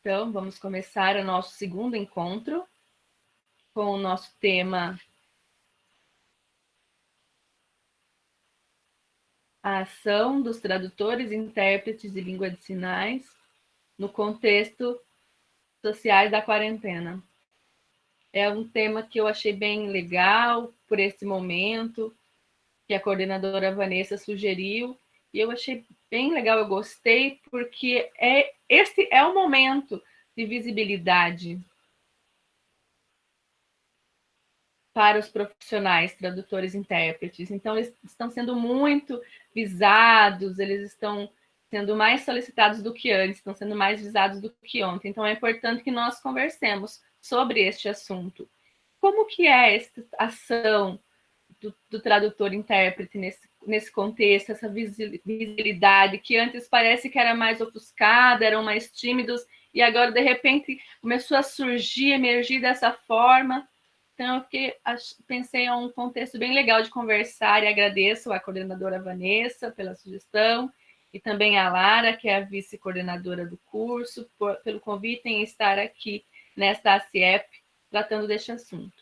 Então, vamos começar o nosso segundo encontro com o nosso tema a ação dos tradutores e intérpretes de língua de sinais no contexto sociais da quarentena. É um tema que eu achei bem legal por esse momento, que a coordenadora Vanessa sugeriu, e eu achei bem legal, eu gostei, porque esse é o momento de visibilidade para os profissionais, tradutores e intérpretes. Então, eles estão sendo muito visados, eles estão sendo mais solicitados do que antes, estão sendo mais visados do que ontem. Então, é importante que nós conversemos sobre este assunto. Como que é essa ação do tradutor-intérprete nesse contexto, essa visibilidade que antes parece que era mais ofuscada, eram mais tímidos, e agora, de repente, começou a surgir, emergir dessa forma. Então, eu pensei em um contexto bem legal de conversar e agradeço à coordenadora Vanessa pela sugestão e também a Lara, que é a vice-coordenadora do curso, pelo convite em estar aqui nesta ACIEP tratando deste assunto.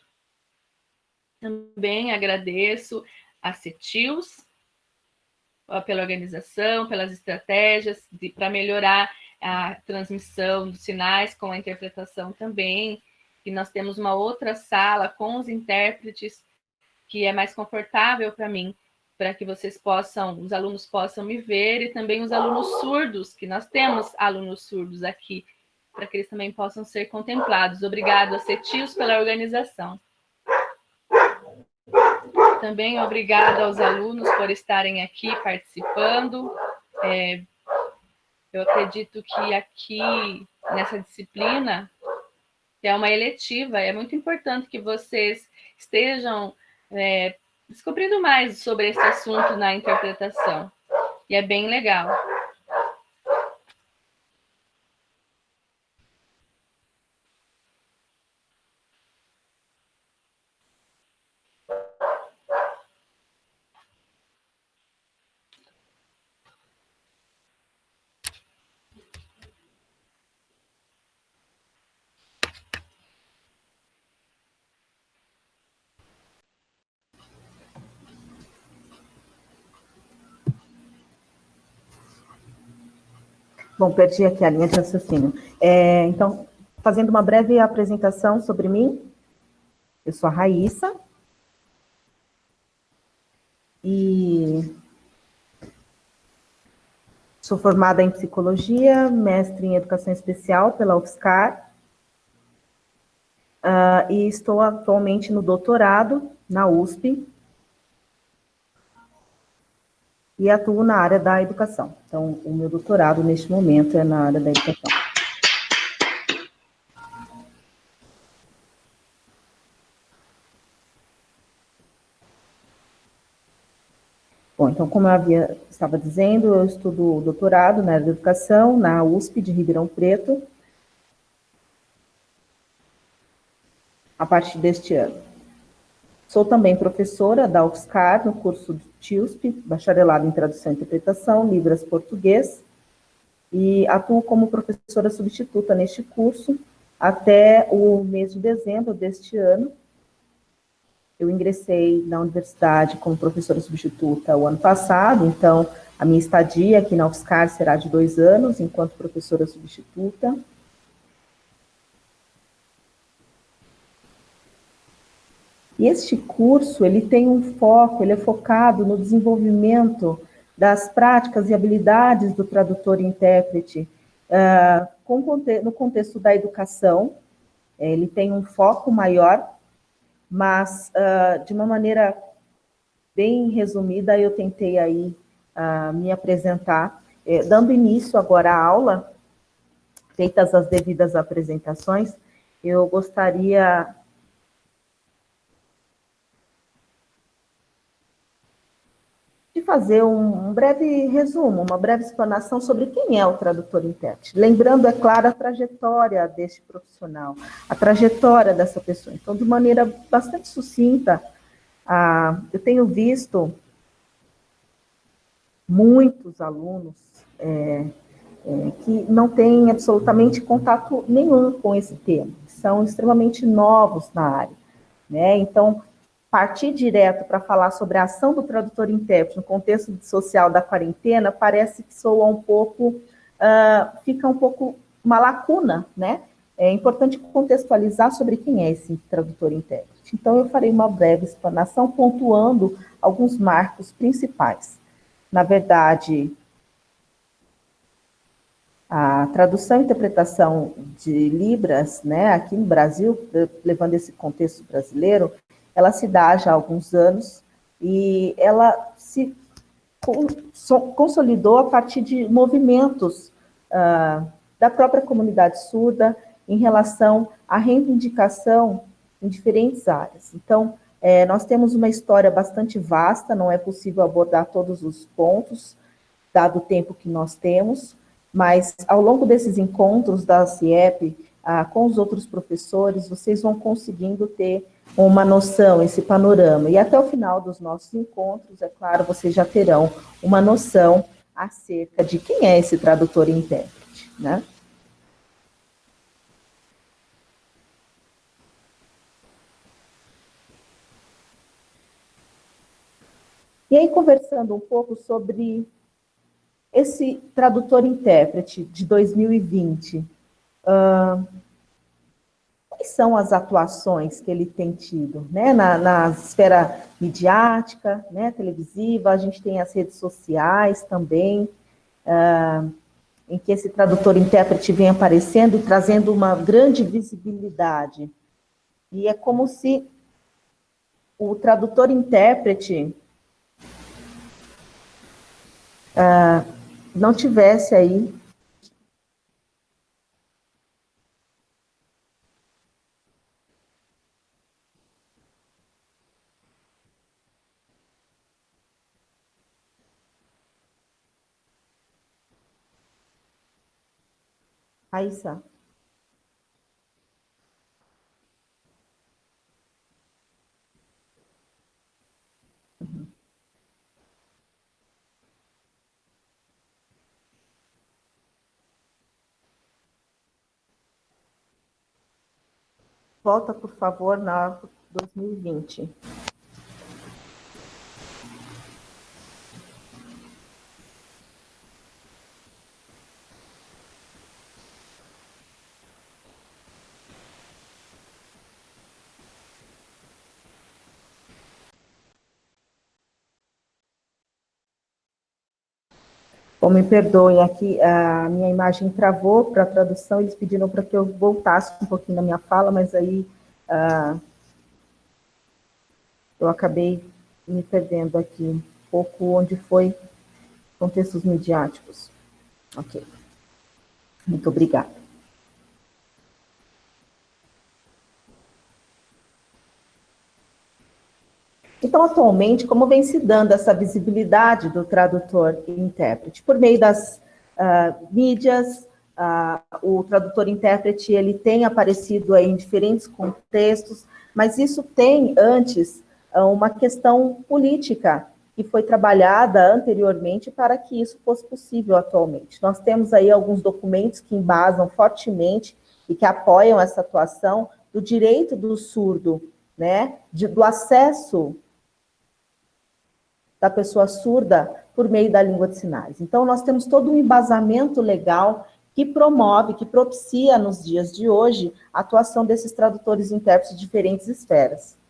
Também agradeço a CETILS pela organização, pelas estratégias para melhorar a transmissão dos sinais com a interpretação também. E nós temos uma outra sala com os intérpretes que é mais confortável para mim, para que os alunos possam me ver, e também os alunos surdos, que nós temos alunos surdos aqui, para que eles também possam ser contemplados. Obrigado a CETILS pela organização. Também obrigada aos alunos por estarem aqui participando. Eu acredito que aqui, nessa disciplina, que é uma eletiva, é muito importante que vocês estejam descobrindo mais sobre esse assunto na interpretação. E é bem legal. Bom, perdi aqui a linha de raciocínio. Então, fazendo uma breve apresentação sobre mim, eu sou a Raíssa, e sou formada em psicologia, mestre em educação especial pela UFSCar, e estou atualmente no doutorado na USP, e atuo na área da educação. Então, o meu doutorado, neste momento, é na área da educação. Bom, então, como eu estava dizendo, eu estudo doutorado na área da educação, na USP de Ribeirão Preto, a partir deste ano. Sou também professora da UFSCar, no curso de TIUSP, Bacharelado em Tradução e Interpretação, Libras Português, e atuo como professora substituta neste curso até o mês de dezembro deste ano. Eu ingressei na universidade como professora substituta o ano passado, então a minha estadia aqui na UFSCar será de 2 anos, enquanto professora substituta. E este curso, ele tem um foco, ele é focado no desenvolvimento das práticas e habilidades do tradutor e intérprete no contexto da educação. Ele tem um foco maior, mas de uma maneira bem resumida, eu tentei aí me apresentar, dando início agora à aula, feitas as devidas apresentações, eu gostaria de fazer um breve resumo, uma breve explanação sobre quem é o tradutor-intérprete. Lembrando, é claro, a trajetória deste profissional, a trajetória dessa pessoa. Então, de maneira bastante sucinta, eu tenho visto muitos alunos que não têm absolutamente contato nenhum com esse tema, que são extremamente novos na área, né? Então, partir direto para falar sobre a ação do tradutor intérprete no contexto social da quarentena parece que soa um pouco, fica um pouco uma lacuna, né? É importante contextualizar sobre quem é esse tradutor intérprete. Então, eu farei uma breve explanação pontuando alguns marcos principais. Na verdade, a tradução e interpretação de Libras, né, aqui no Brasil, levando esse contexto brasileiro, ela se dá já há alguns anos e ela se consolidou a partir de movimentos da própria comunidade surda em relação à reivindicação em diferentes áreas. Então, nós temos uma história bastante vasta, não é possível abordar todos os pontos, dado o tempo que nós temos, mas ao longo desses encontros da CIEP, com os outros professores, vocês vão conseguindo ter uma noção, esse panorama. E até o final dos nossos encontros, é claro, vocês já terão uma noção acerca de quem é esse tradutor e intérprete, né? E aí, conversando um pouco sobre esse tradutor-intérprete de 2020, quais são as atuações que ele tem tido, né? Na esfera midiática, né, televisiva, a gente tem as redes sociais também, em que esse tradutor-intérprete vem aparecendo e trazendo uma grande visibilidade. E é como se o tradutor-intérprete não tivesse aí Raíssa. Volta, por favor, na 2020. Bom, me perdoem, aqui a minha imagem travou para a tradução, eles pediram para que eu voltasse um pouquinho na minha fala, mas aí eu acabei me perdendo aqui um pouco onde foi contextos midiáticos. Ok, muito obrigada. Então, atualmente, como vem se dando essa visibilidade do tradutor e intérprete? Por meio das mídias, o tradutor e intérprete ele tem aparecido aí em diferentes contextos, mas isso tem, antes, uma questão política, que foi trabalhada anteriormente para que isso fosse possível atualmente. Nós temos aí alguns documentos que embasam fortemente e que apoiam essa atuação do direito do surdo, né, do acesso da pessoa surda por meio da língua de sinais. Então, nós temos todo um embasamento legal que promove, que propicia nos dias de hoje a atuação desses tradutores e intérpretes de diferentes esferas.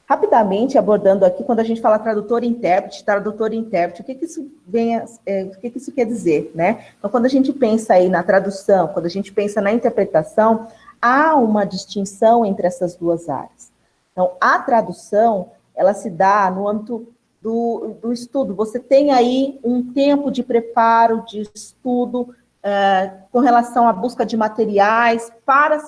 Rapidamente, abordando aqui, quando a gente fala tradutor e intérprete, o que isso o que isso quer dizer, né? Então, quando a gente pensa aí na tradução, quando a gente pensa na interpretação, há uma distinção entre essas duas áreas. Então, a tradução, ela se dá no âmbito do estudo. Você tem aí um tempo de preparo, de estudo, com relação à busca de materiais para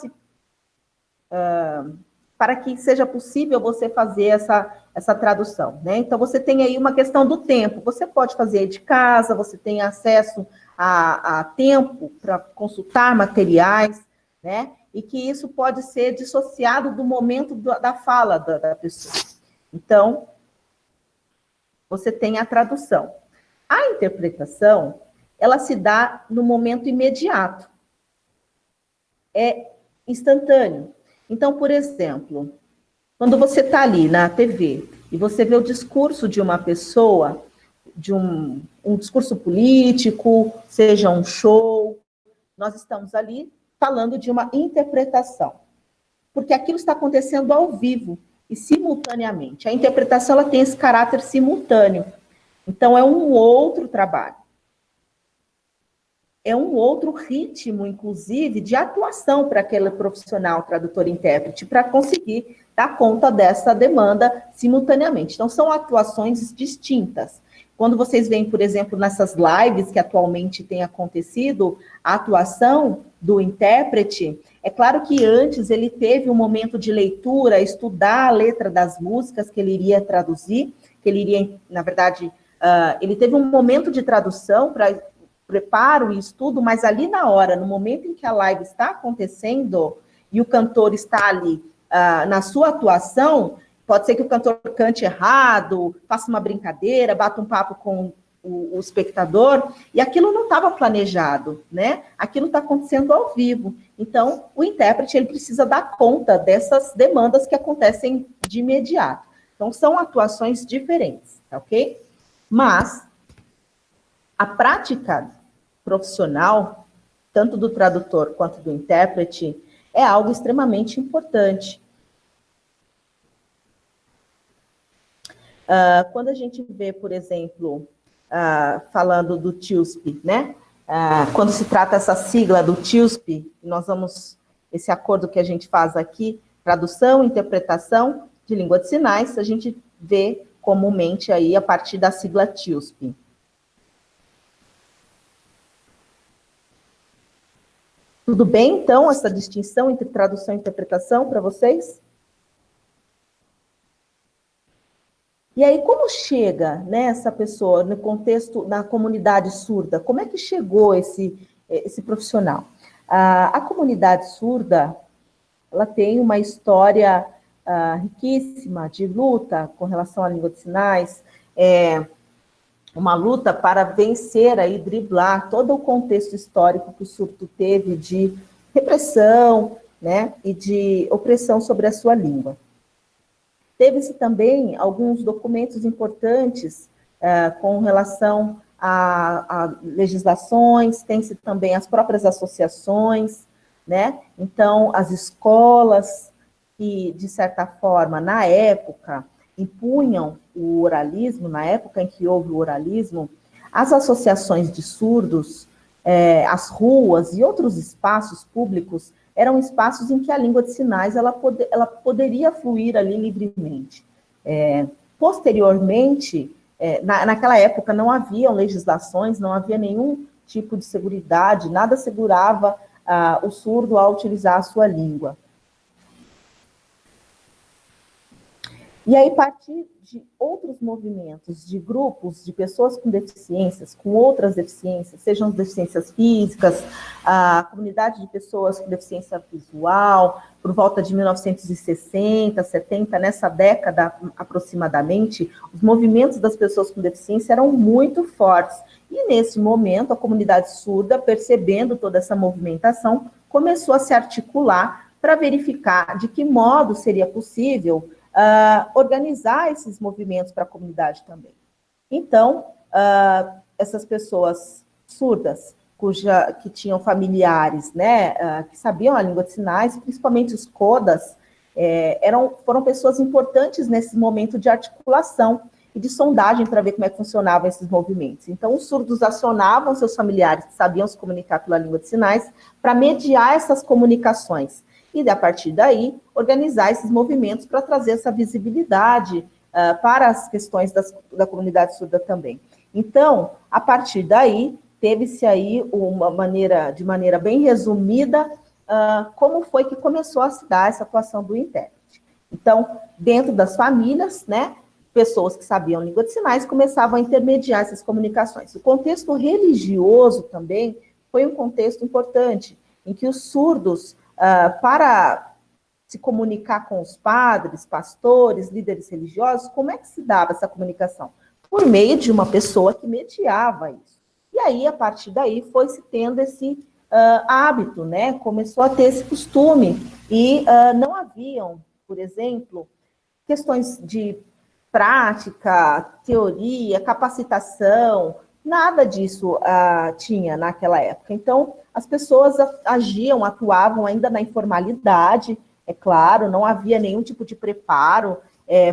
que seja possível você fazer essa tradução, né? Então, você tem aí uma questão do tempo. Você pode fazer de casa, você tem acesso a tempo para consultar materiais, né? E que isso pode ser dissociado do momento da fala da pessoa. Então, você tem a tradução. A interpretação, ela se dá no momento imediato. É instantâneo. Então, por exemplo, quando você está ali na TV e você vê o discurso de uma pessoa, de um discurso político, seja um show, nós estamos ali falando de uma interpretação, porque aquilo está acontecendo ao vivo e simultaneamente. A interpretação ela tem esse caráter simultâneo. Então, é um outro trabalho. É um outro ritmo, inclusive, de atuação para aquele profissional, tradutor e intérprete, para conseguir dar conta dessa demanda simultaneamente. Então, são atuações distintas. Quando vocês veem, por exemplo, nessas lives que atualmente têm acontecido, a atuação do intérprete, é claro que antes ele teve um momento de leitura, estudar a letra das músicas que ele iria traduzir, que ele iria, na verdade, ele teve um momento de tradução para preparo e estudo, mas ali na hora, no momento em que a live está acontecendo e o cantor está ali na sua atuação, pode ser que o cantor cante errado, faça uma brincadeira, bata um papo com o espectador, e aquilo não estava planejado, né? Aquilo está acontecendo ao vivo. Então, o intérprete ele precisa dar conta dessas demandas que acontecem de imediato. Então, são atuações diferentes, tá ok? Mas a prática profissional, tanto do tradutor quanto do intérprete, é algo extremamente importante. Quando a gente vê, por exemplo, falando do TIUSP, né? Quando se trata essa sigla do TIUSP, esse acordo que a gente faz aqui, tradução, interpretação de língua de sinais, a gente vê comumente aí a partir da sigla TIUSP. Tudo bem, então, essa distinção entre tradução e interpretação para vocês? E aí, como chega, né, essa pessoa no contexto, na comunidade surda? Como é que chegou esse profissional? A comunidade surda, ela tem uma história riquíssima de luta com relação à língua de sinais, uma luta para vencer aí, driblar todo o contexto histórico que o surdo teve de repressão, né, e de opressão sobre a sua língua. Teve-se também alguns documentos importantes com relação a legislações, tem-se também as próprias associações, né? Então, as escolas que, de certa forma, na época, impunham o oralismo, na época em que houve o oralismo, as associações de surdos, as ruas e outros espaços públicos eram espaços em que a língua de sinais ela poderia fluir ali livremente. Posteriormente, naquela época não haviam legislações, não havia nenhum tipo de seguridade, nada segurava o surdo a utilizar a sua língua. E aí, a partir de outros movimentos, de grupos, de pessoas com deficiências, com outras deficiências, sejam deficiências físicas, a comunidade de pessoas com deficiência visual, por volta de 1960, 70, nessa década aproximadamente, os movimentos das pessoas com deficiência eram muito fortes. E nesse momento, a comunidade surda, percebendo toda essa movimentação, começou a se articular para verificar de que modo seria possível organizar esses movimentos para a comunidade também. Então, essas pessoas surdas, que tinham familiares, né, que sabiam a língua de sinais, principalmente os codas, foram pessoas importantes nesse momento de articulação e de sondagem para ver como é que funcionavam esses movimentos. Então, os surdos acionavam seus familiares que sabiam se comunicar pela língua de sinais para mediar essas comunicações. E, a partir daí, organizar esses movimentos para trazer essa visibilidade para as questões da comunidade surda também. Então, a partir daí, teve-se aí de maneira bem resumida, como foi que começou a se dar essa atuação do intérprete. Então, dentro das famílias, né, pessoas que sabiam língua de sinais começavam a intermediar essas comunicações. O contexto religioso também foi um contexto importante, em que os surdos para se comunicar com os padres, pastores, líderes religiosos, como é que se dava essa comunicação? Por meio de uma pessoa que mediava isso. E aí, a partir daí, foi se tendo esse hábito, né? Começou a ter esse costume. E não haviam, por exemplo, questões de prática, teoria, capacitação, nada disso tinha naquela época. Então, as pessoas agiam, atuavam ainda na informalidade, é claro, não havia nenhum tipo de preparo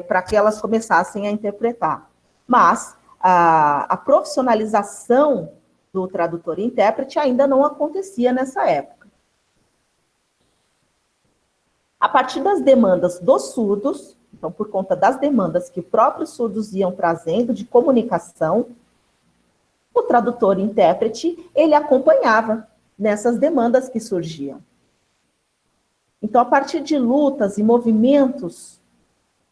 para que elas começassem a interpretar. Mas a profissionalização do tradutor e intérprete ainda não acontecia nessa época. A partir das demandas dos surdos, então, por conta das demandas que os próprios surdos iam trazendo de comunicação, o tradutor e intérprete, ele acompanhava nessas demandas que surgiam. Então, a partir de lutas e movimentos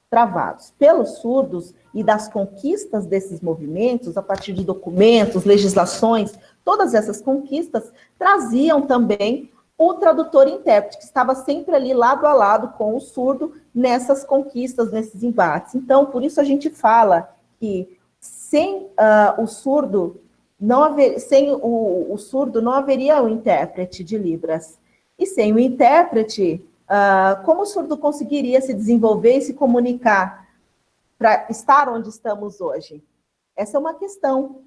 travados pelos surdos e das conquistas desses movimentos, a partir de documentos, legislações, todas essas conquistas traziam também o tradutor e intérprete, que estava sempre ali lado a lado com o surdo nessas conquistas, nesses embates. Então, por isso a gente fala que sem o surdo, sem o surdo não haveria o intérprete de Libras. E sem o intérprete, como o surdo conseguiria se desenvolver e se comunicar para estar onde estamos hoje? Essa é uma questão.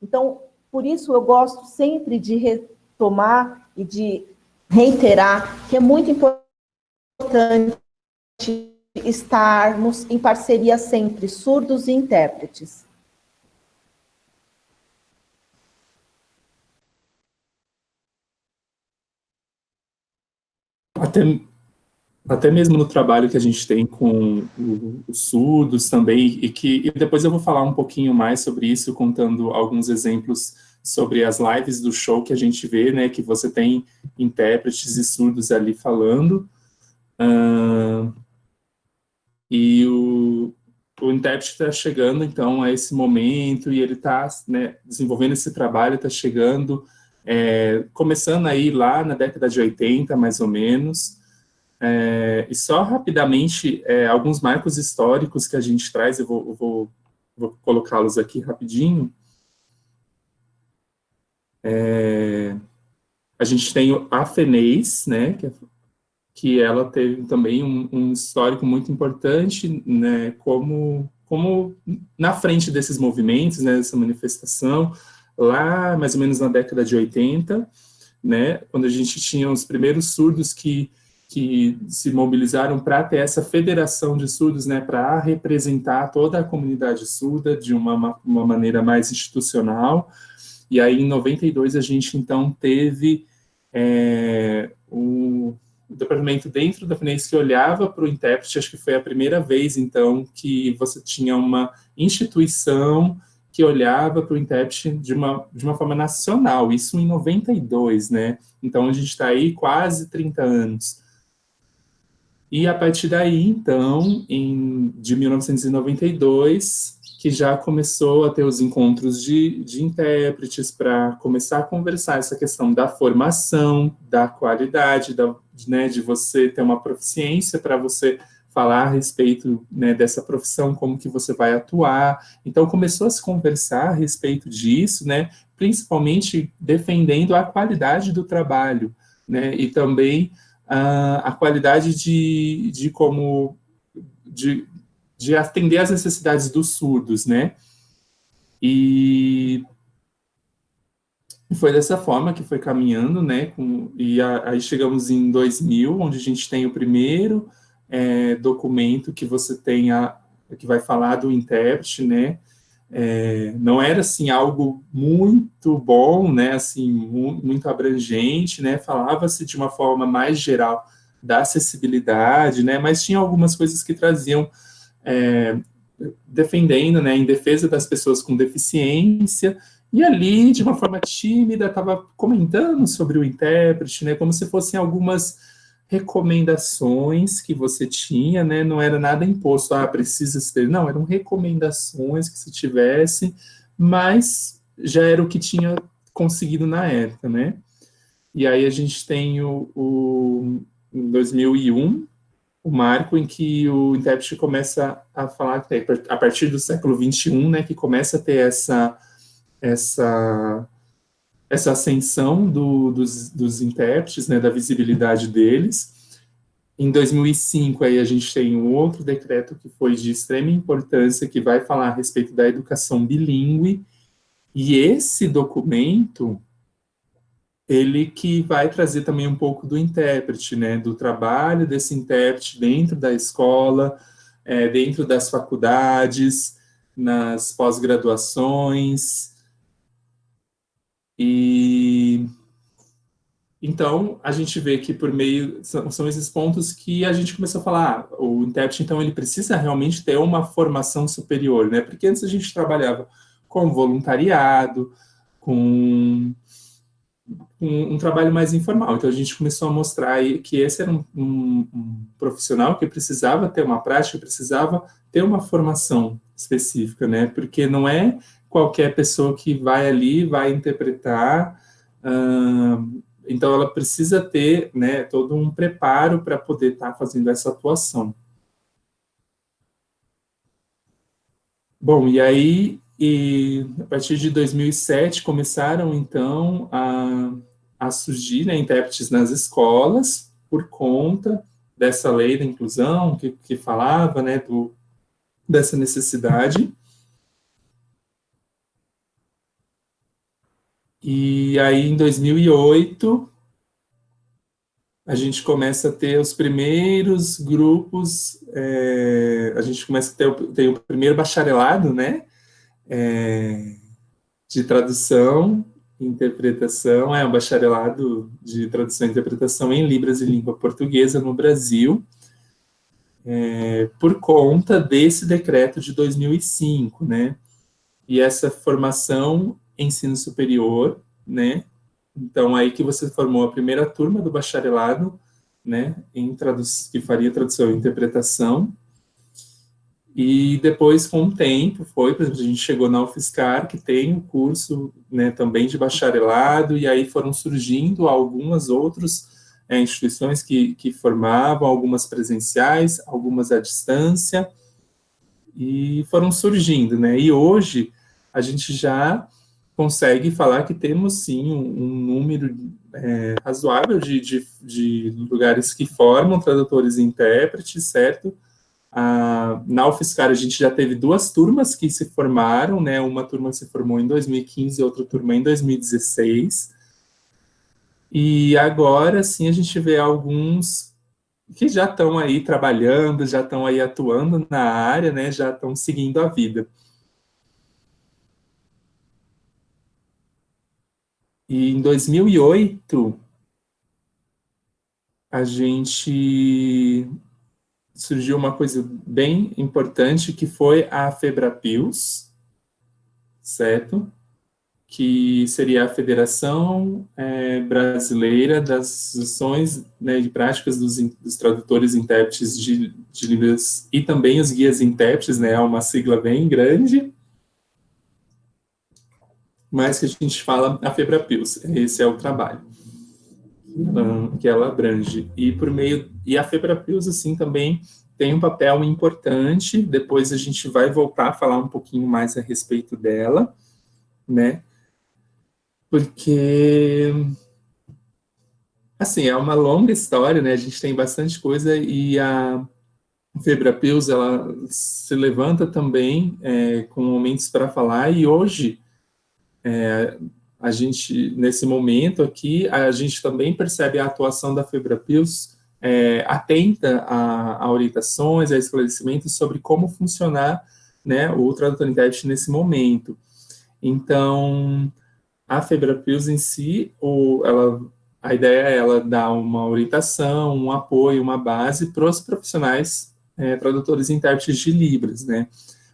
Então, por isso eu gosto sempre de retomar e de reiterar que é muito importante estarmos em parceria sempre, surdos e intérpretes. Até mesmo no trabalho que a gente tem com os surdos também, e depois eu vou falar um pouquinho mais sobre isso, contando alguns exemplos sobre as lives do show que a gente vê, né, que você tem intérpretes e surdos ali falando, e o intérprete está chegando, então, a esse momento, e ele está, né, desenvolvendo esse trabalho, está chegando, começando aí lá na década de 80, mais ou menos. E só rapidamente, alguns marcos históricos que a gente traz, eu vou colocá-los aqui rapidinho. A gente tem a FENEIS, né, que ela teve também um histórico muito importante, né, como na frente desses movimentos, né, dessa manifestação, lá mais ou menos na década de 80, né, quando a gente tinha os primeiros surdos que se mobilizaram para ter essa federação de surdos, né, para representar toda a comunidade surda de uma maneira mais institucional. E aí, em 92, a gente, então, teve o departamento dentro da FENEIS que olhava para o intérprete. Acho que foi a primeira vez, então, que você tinha uma instituição que olhava para o intérprete de uma forma nacional, isso em 92, né? Então, a gente está aí quase 30 anos. E a partir daí, então, de 1992, que já começou a ter os encontros de intérpretes para começar a conversar essa questão da formação, da qualidade, né, de você ter uma proficiência para você falar a respeito, né, dessa profissão, como que você vai atuar. Então, começou a se conversar a respeito disso, né, principalmente defendendo a qualidade do trabalho, né, e também a qualidade de atender às necessidades dos surdos, né? E foi dessa forma que foi caminhando, né? Aí chegamos em 2000, onde a gente tem o primeiro documento que você tem que vai falar do intérprete, né? Não era assim algo muito bom, né? Assim, muito abrangente, né? Falava-se de uma forma mais geral da acessibilidade, né? Mas tinha algumas coisas que traziam defendendo, né, em defesa das pessoas com deficiência, e ali, de uma forma tímida, estava comentando sobre o intérprete, né, como se fossem algumas recomendações que você tinha, né, não era nada imposto, precisa ter, não, eram recomendações que se tivesse, mas já era o que tinha conseguido na época, né. E aí a gente tem em 2001, o marco em que o intérprete começa a falar, a partir do século XXI, né, que começa a ter essa ascensão dos intérpretes, né, da visibilidade deles. Em 2005, aí a gente tem um outro decreto que foi de extrema importância, que vai falar a respeito da educação bilíngue, e esse documento, ele que vai trazer também um pouco do intérprete, né, do trabalho desse intérprete dentro da escola, dentro das faculdades, nas pós-graduações, e então a gente vê que por meio, são esses pontos que a gente começou a falar, o intérprete, então, ele precisa realmente ter uma formação superior, né, porque antes a gente trabalhava com voluntariado, com um trabalho mais informal. Então, a gente começou a mostrar aí que esse era um profissional que precisava ter uma prática, precisava ter uma formação específica, né? Porque não é qualquer pessoa que vai ali, vai interpretar. Então, ela precisa ter, né, todo um preparo para poder estar fazendo essa atuação. Bom, e aí, a partir de 2007, começaram, então, a surgir, né, intérpretes nas escolas, por conta dessa lei da inclusão, que falava, né, dessa necessidade. E aí, em 2008, a gente começa a ter os primeiros grupos, a gente começa a ter o primeiro bacharelado, né, de tradução e interpretação, um bacharelado de tradução e interpretação em Libras e língua portuguesa no Brasil, por conta desse decreto de 2005, né? E essa formação em ensino superior, né? Então, aí que você formou a primeira turma do bacharelado, né? Que faria tradução e interpretação. E depois, com o tempo, por exemplo, a gente chegou na UFSCar, que tem um curso, né, também de bacharelado, e aí foram surgindo algumas outras instituições que formavam, algumas presenciais, algumas à distância, e foram surgindo, né? E hoje a gente já consegue falar que temos, sim, um número razoável de lugares que formam tradutores e intérpretes, certo? Na UFSCar, a gente já teve 2 turmas que se formaram, né? Uma turma se formou em 2015 e outra turma em 2016. E agora, sim, a gente vê alguns que já estão aí trabalhando, já estão aí atuando na área, né? Já estão seguindo a vida. E em 2008, a gente surgiu uma coisa bem importante, que foi a FEBRAPILS, certo? Que seria a Federação Brasileira das Associações, né, de Práticas dos Tradutores e Intérpretes de Libras, e também os Guias Intérpretes, né, é uma sigla bem grande, mas que a gente fala a FEBRAPILS, esse é o trabalho que ela abrange. E a FEBRAPILS, assim, também tem um papel importante, depois a gente vai voltar a falar um pouquinho mais a respeito dela, né, porque, assim, é uma longa história, né, a gente tem bastante coisa, e a FEBRAPILS, ela se levanta também com momentos para falar, e hoje, a gente, nesse momento aqui, a gente também percebe a atuação da FEBRAPILS atenta a orientações, a esclarecimentos sobre como funcionar, né, o tradutor intérprete nesse momento. Então, a FEBRAPILS em si, a ideia é ela dar uma orientação, um apoio, uma base para os profissionais tradutores e intérpretes de Libras, né?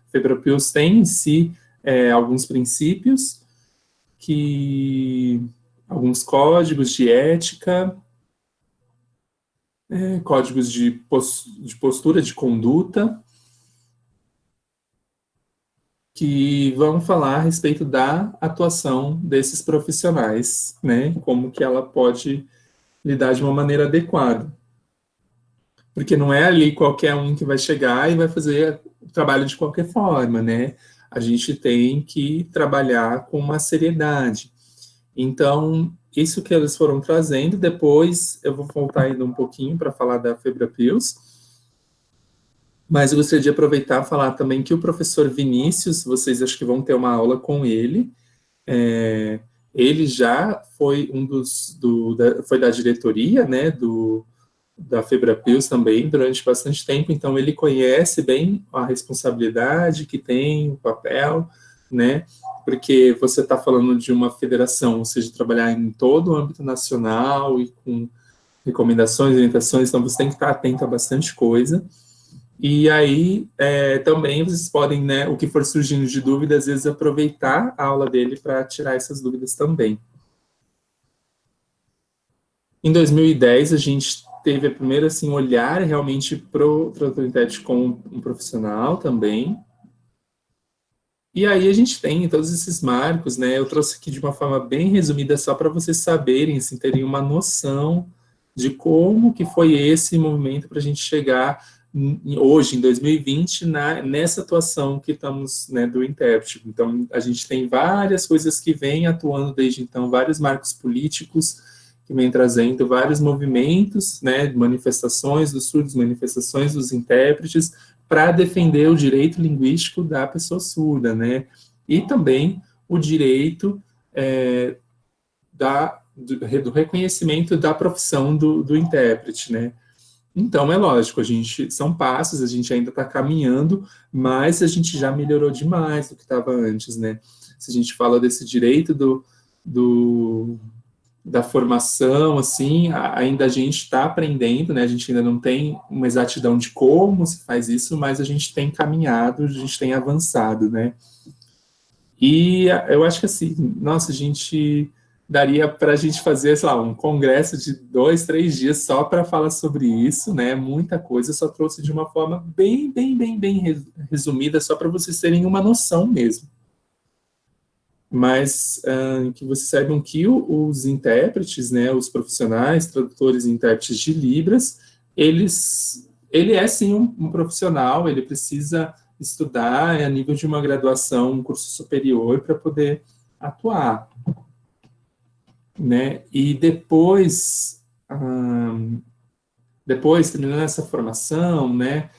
A FEBRAPILS tem em si alguns princípios, alguns códigos de ética, códigos de postura, de conduta, que vão falar a respeito da atuação desses profissionais, né? Como que ela pode lidar de uma maneira adequada. Porque não é ali qualquer um que vai chegar e vai fazer o trabalho de qualquer forma, né? A gente tem que trabalhar com uma seriedade. Então, isso que eles foram trazendo, depois eu vou voltar ainda um pouquinho para falar da Febrapios, mas eu gostaria de aproveitar e falar também que o professor Vinícius, vocês acho que vão ter uma aula com ele, ele já foi foi da diretoria, né, da Febrapios também, durante bastante tempo, então ele conhece bem a responsabilidade que tem, o papel, né, porque você está falando de uma federação, ou seja, trabalhar em todo o âmbito nacional e com recomendações, orientações, então você tem que estar atento a bastante coisa. E aí, também vocês podem, né, o que for surgindo de dúvida, às vezes aproveitar a aula dele para tirar essas dúvidas também. Em 2010, a gente teve a primeira, assim, olhar realmente para o tradutor intérprete como um profissional também. E aí a gente tem todos esses marcos, né? Eu trouxe aqui de uma forma bem resumida, só para vocês saberem, assim, terem uma noção de como que foi esse movimento para a gente chegar hoje, em 2020, nessa atuação que estamos, né, do intérprete. Então, a gente tem várias coisas que vêm atuando desde então, vários marcos políticos que vêm trazendo vários movimentos, né, manifestações dos surdos, manifestações dos intérpretes, para defender o direito linguístico da pessoa surda, né, e também o direito do reconhecimento da profissão do intérprete, né. Então, é lógico, são passos, a gente ainda está caminhando, mas a gente já melhorou demais do que estava antes, né? Se a gente fala desse direito da formação, assim, ainda a gente está aprendendo, né? A gente ainda não tem uma exatidão de como se faz isso, mas a gente tem caminhado, a gente tem avançado, né? E eu acho que, assim, nossa, a gente daria para a gente fazer, sei lá, um congresso de 2, 3 dias só para falar sobre isso, né? Muita coisa, eu só trouxe de uma forma bem resumida, só para vocês terem uma noção mesmo. Mas que vocês saibam que os intérpretes, né, os profissionais, tradutores e intérpretes de Libras, ele é sim um profissional, ele precisa estudar a nível de uma graduação, um curso superior para poder atuar. Né? E depois terminando essa formação, né,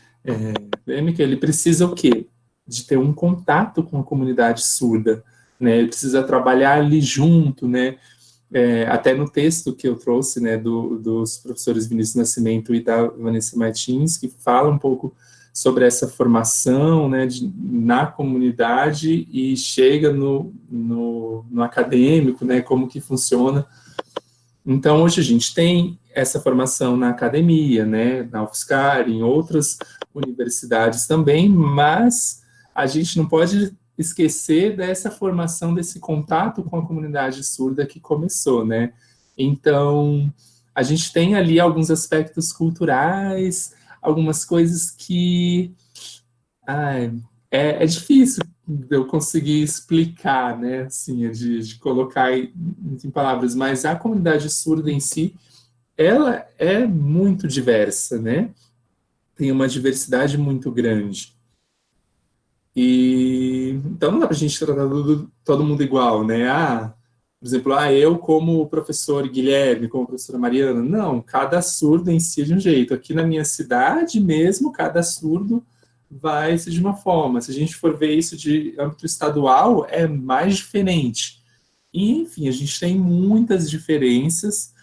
ele precisa o quê? De ter um contato com a comunidade surda, né? Ele precisa trabalhar ali junto, né? Até no texto que eu trouxe, né, dos professores Vinícius Nascimento e da Vanessa Martins, que fala um pouco sobre essa formação, né, na comunidade e chega no acadêmico, né, como que funciona. Então, hoje a gente tem essa formação na academia, né, na UFSCar, em outras universidades também, mas a gente não pode esquecer dessa formação, desse contato com a comunidade surda que começou, né? Então, a gente tem ali alguns aspectos culturais, algumas coisas que é difícil eu conseguir explicar, né, assim, de colocar em palavras, mas a comunidade surda em si, ela é muito diversa, né? Tem uma diversidade muito grande. E então não dá para a gente tratar todo mundo igual, né? Por exemplo, eu como professor Guilherme, como professora Mariana, não, cada surdo em si é de um jeito. Aqui na minha cidade mesmo, cada surdo vai ser de uma forma. Se a gente for ver isso de âmbito estadual, é mais diferente. E, enfim, a gente tem muitas diferenças,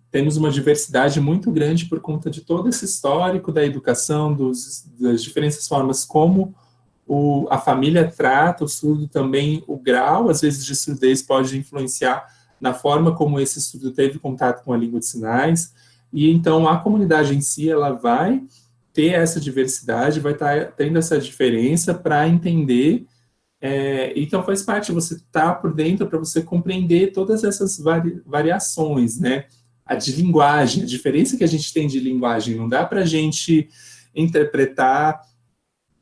temos uma diversidade muito grande por conta de todo esse histórico da educação, das diferentes formas como a família trata o surdo também, o grau, às vezes, de surdez pode influenciar na forma como esse surdo teve contato com a língua de sinais, e então a comunidade em si, ela vai ter essa diversidade, vai estar tendo essa diferença para entender, então faz parte, você estar por dentro para você compreender todas essas variações, né? A de linguagem, a diferença que a gente tem de linguagem, não dá para a gente interpretar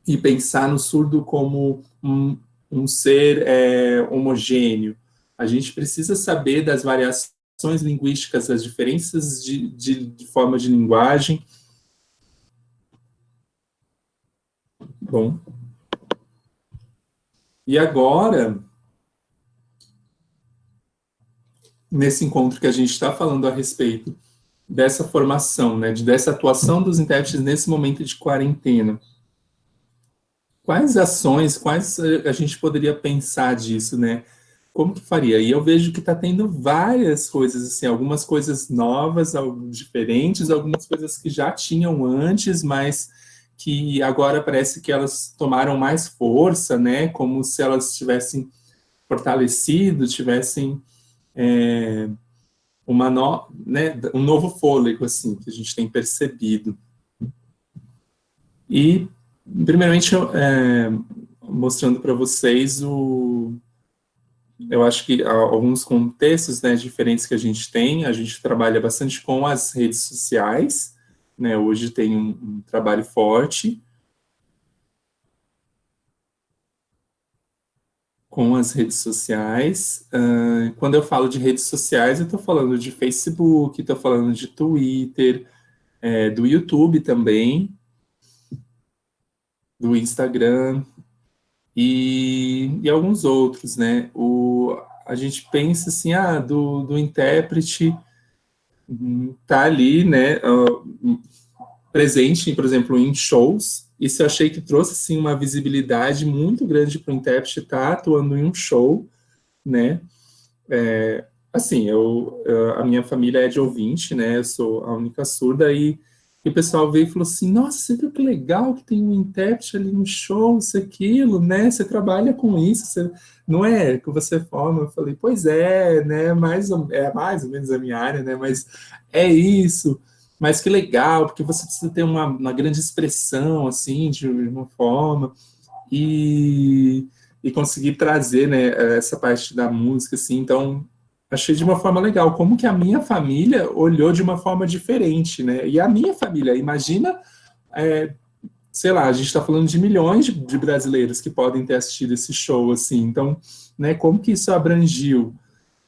e pensar no surdo como um ser homogêneo. A gente precisa saber das variações linguísticas, das diferenças de forma de linguagem. Bom. E agora, nesse encontro que a gente está falando a respeito dessa formação, né, dessa atuação dos intérpretes nesse momento de quarentena, quais ações, quais a gente poderia pensar disso, né? Como que faria? E eu vejo que está tendo várias coisas, assim, algumas coisas novas, diferentes, algumas coisas que já tinham antes, mas que agora parece que elas tomaram mais força, né? Como se elas tivessem fortalecido, tivessem um novo fôlego, assim, que a gente tem percebido. E, primeiramente, mostrando para vocês eu acho que alguns contextos, né, diferentes que a gente tem. A gente trabalha bastante com as redes sociais, né, hoje tem um trabalho forte com as redes sociais. Quando eu falo de redes sociais, eu estou falando de Facebook, estou falando de Twitter, do YouTube também, do Instagram e alguns outros, né? A gente pensa assim, do intérprete tá ali, né, presente, por exemplo, em shows. Isso eu achei que trouxe, assim, uma visibilidade muito grande para o intérprete estar atuando em um show, né? Assim, a minha família é de ouvinte, né? Eu sou a única surda e o pessoal veio e falou assim: nossa, você viu que legal que tem um intérprete ali no show, isso, aquilo, né? Você trabalha com isso, não é que você forma? Eu falei, pois é, né? É mais ou menos a minha área, né? Mas é isso. Mas que legal, porque você precisa ter uma grande expressão, assim, de uma forma, e conseguir trazer, né, essa parte da música, assim. Então, achei de uma forma legal, como que a minha família olhou de uma forma diferente, né? E a minha família, imagina, sei lá, a gente está falando de milhões de brasileiros que podem ter assistido esse show, assim. Então, né, como que isso abrangiu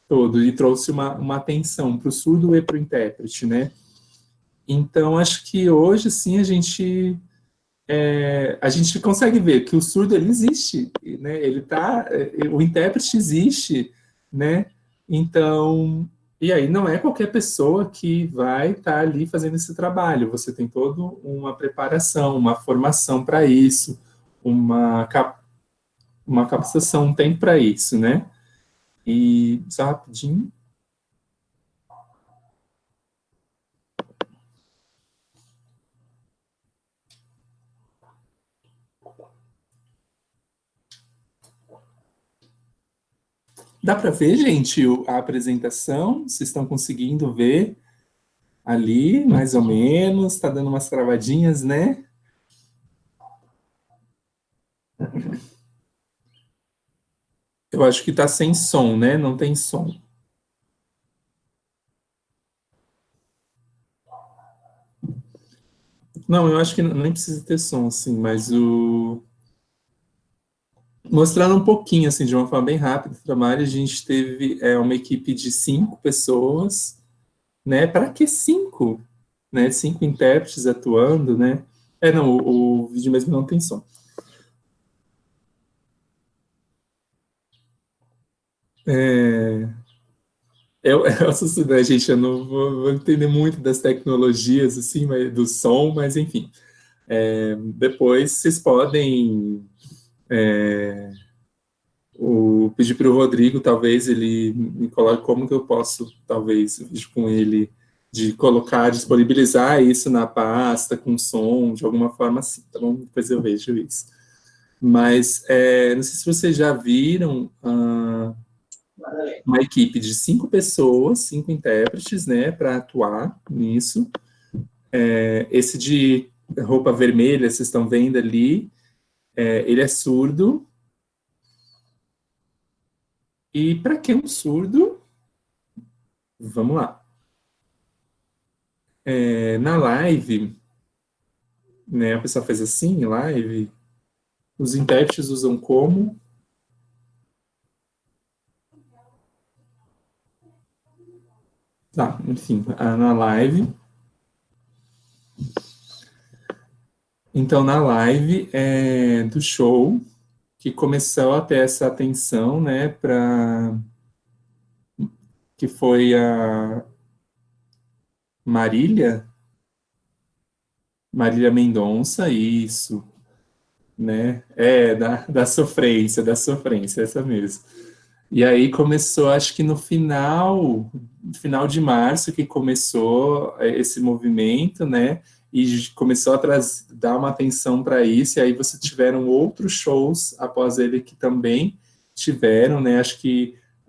todo e trouxe uma atenção para o surdo e para o intérprete, né? Então, acho que hoje, sim, a gente consegue ver que o surdo, ele existe, né? O intérprete existe, né? Então, e aí não é qualquer pessoa que vai estar ali fazendo esse trabalho. Você tem toda uma preparação, uma formação para isso, uma capacitação, um tempo para isso, né? E só rapidinho. Dá para ver, gente, a apresentação? Vocês estão conseguindo ver ali, mais ou menos? Está dando umas travadinhas, né? Eu acho que está sem som, né? Não tem som. Não, eu acho que nem precisa ter som, assim, mas mostrando um pouquinho, assim, de uma forma bem rápida o trabalho, a gente teve uma equipe de 5 pessoas, né? Para que 5? Né? 5 intérpretes atuando, né? Não, o vídeo mesmo não tem som. Eu assusto, né, gente? Eu não vou entender muito das tecnologias, assim, do som, mas enfim. Depois vocês podem pedir para o Rodrigo, talvez ele me coloque como que eu posso, talvez, vídeo com ele, de colocar, disponibilizar isso na pasta com som, de alguma forma assim, tá bom? Depois eu vejo isso. Mas não sei se vocês já viram uma equipe de 5 pessoas, 5 intérpretes, né, para atuar nisso. Esse de roupa vermelha, vocês estão vendo ali, ele é surdo. E para que um surdo? Vamos lá. Na live, né, a pessoa fez assim, live, os intérpretes usam como? Tá, enfim, na live. Então, na live do show, que começou a ter essa atenção, né, que foi a Marília Mendonça, isso, né, da sofrência, essa mesmo. E aí começou, acho que no final de março que começou esse movimento, né, e começou a dar uma atenção para isso, e aí você tiveram outros shows após ele que também tiveram, né,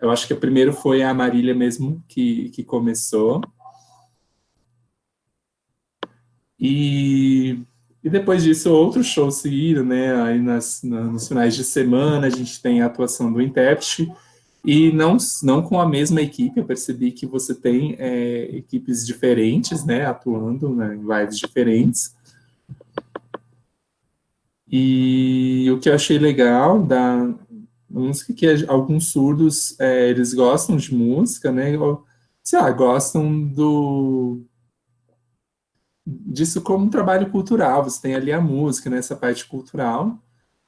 eu acho que o primeiro foi a Marília mesmo que começou. E depois disso, outros shows seguiram, né, aí nos finais de semana a gente tem a atuação do intérprete, e não com a mesma equipe, eu percebi que você tem equipes diferentes, né, atuando, né, em lives diferentes. E o que eu achei legal da música é que alguns surdos, eles gostam de música, né, ou, sei lá, gostam disso como um trabalho cultural, você tem ali a música, né, essa parte cultural.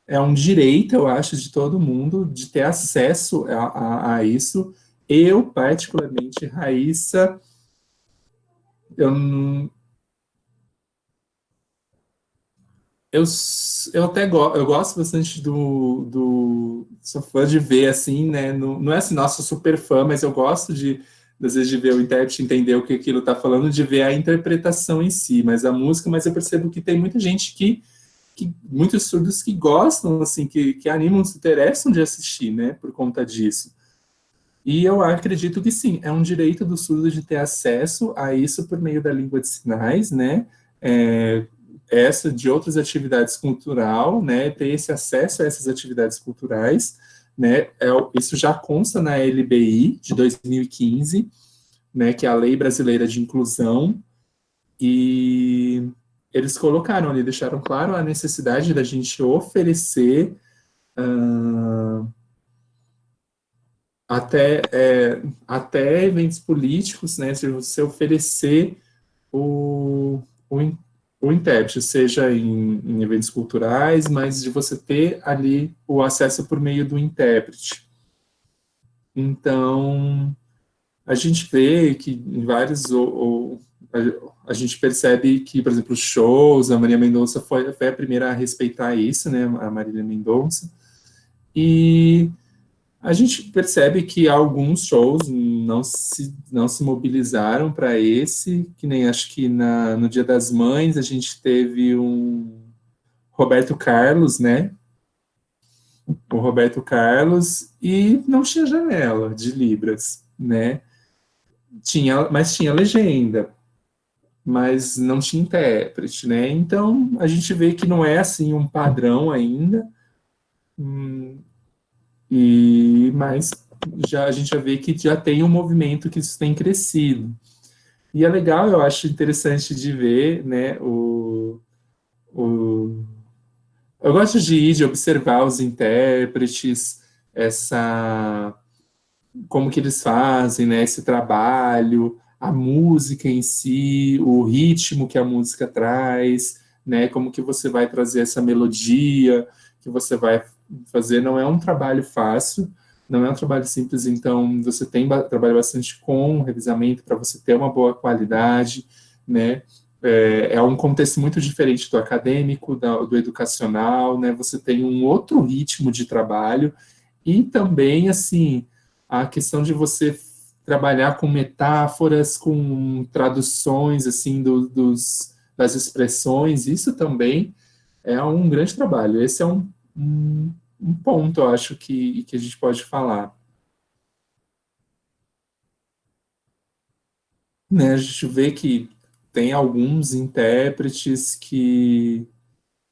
É um direito, eu acho, de todo mundo de ter acesso a isso. Eu, particularmente, Raíssa, eu até eu gosto bastante sou fã de ver, assim, né? Não é assim, nossa, super fã, mas eu gosto às vezes, de ver o intérprete, entender o que aquilo está falando, de ver a interpretação em si, mas a música, mas eu percebo que tem muita gente muitos surdos que gostam, assim, que animam, se interessam de assistir, né, por conta disso. E eu acredito que sim, é um direito do surdo de ter acesso a isso por meio da língua de sinais, né, essa de outras atividades cultural, né, ter esse acesso a essas atividades culturais, né, isso já consta na LBI de 2015, né, que é a Lei Brasileira de Inclusão, e eles colocaram ali, deixaram claro a necessidade da gente oferecer até eventos políticos, né, se você oferecer o, o, o intérprete, seja em eventos culturais, mas de você ter ali o acesso por meio do intérprete. Então, a gente vê que em vários a gente percebe que, por exemplo, os shows, a Maria Mendonça foi a primeira a respeitar isso, né, a Marília Mendonça, e a gente percebe que alguns shows não se mobilizaram para esse, que nem acho que no Dia das Mães a gente teve um Roberto Carlos, né, o Roberto Carlos, e não tinha janela de Libras, né, mas tinha legenda, mas não tinha intérprete, né? Então, a gente vê que não é, assim, um padrão ainda, mas a gente já vê que já tem um movimento que isso tem crescido. E é legal, eu acho interessante de ver, né, eu gosto de observar os intérpretes, como que eles fazem, né, esse trabalho, a música em si, o ritmo que a música traz, né, como que você vai trazer essa melodia que você vai fazer. Não é um trabalho fácil, não é um trabalho simples, então você trabalha bastante com revisamento para você ter uma boa qualidade, né, é um contexto muito diferente do acadêmico, do educacional, né, você tem um outro ritmo de trabalho, e também, assim, a questão de você trabalhar com metáforas, com traduções, assim, das expressões, isso também é um grande trabalho. Esse é um ponto, eu acho, que a gente pode falar. Né, a gente vê que tem alguns intérpretes que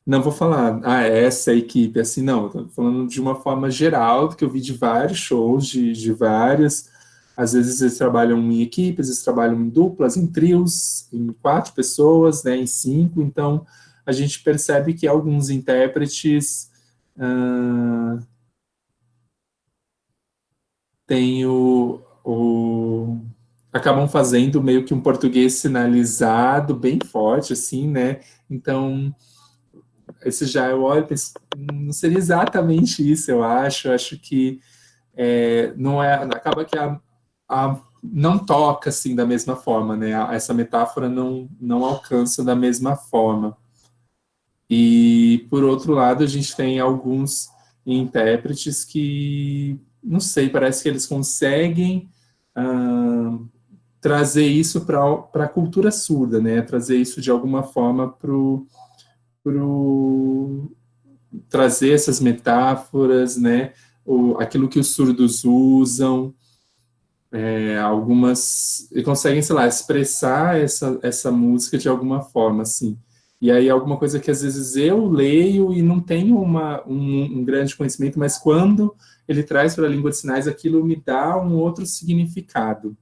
não vou falar, essa equipe, assim, não, estou falando de uma forma geral, que eu vi de vários shows, de várias, às vezes eles trabalham em equipes, eles trabalham em duplas, em trios, em 4 pessoas, né, em 5, então a gente percebe que alguns intérpretes Tem acabam fazendo meio que um português sinalizado bem forte, assim, né? Então, esse já eu olho, penso, não seria exatamente isso, eu acho. Eu acho que não é, acaba que não toca assim da mesma forma, né? Essa metáfora não alcança da mesma forma. E por outro lado, a gente tem alguns intérpretes que, não sei, parece que eles conseguem trazer isso para a cultura surda, né? Trazer isso de alguma forma trazer essas metáforas, né? Aquilo que os surdos usam, algumas e conseguem, sei lá, expressar essa música de alguma forma, assim. E aí alguma coisa que às vezes eu leio e não tenho um grande conhecimento, mas quando ele traz para a língua de sinais, aquilo me dá um outro significado.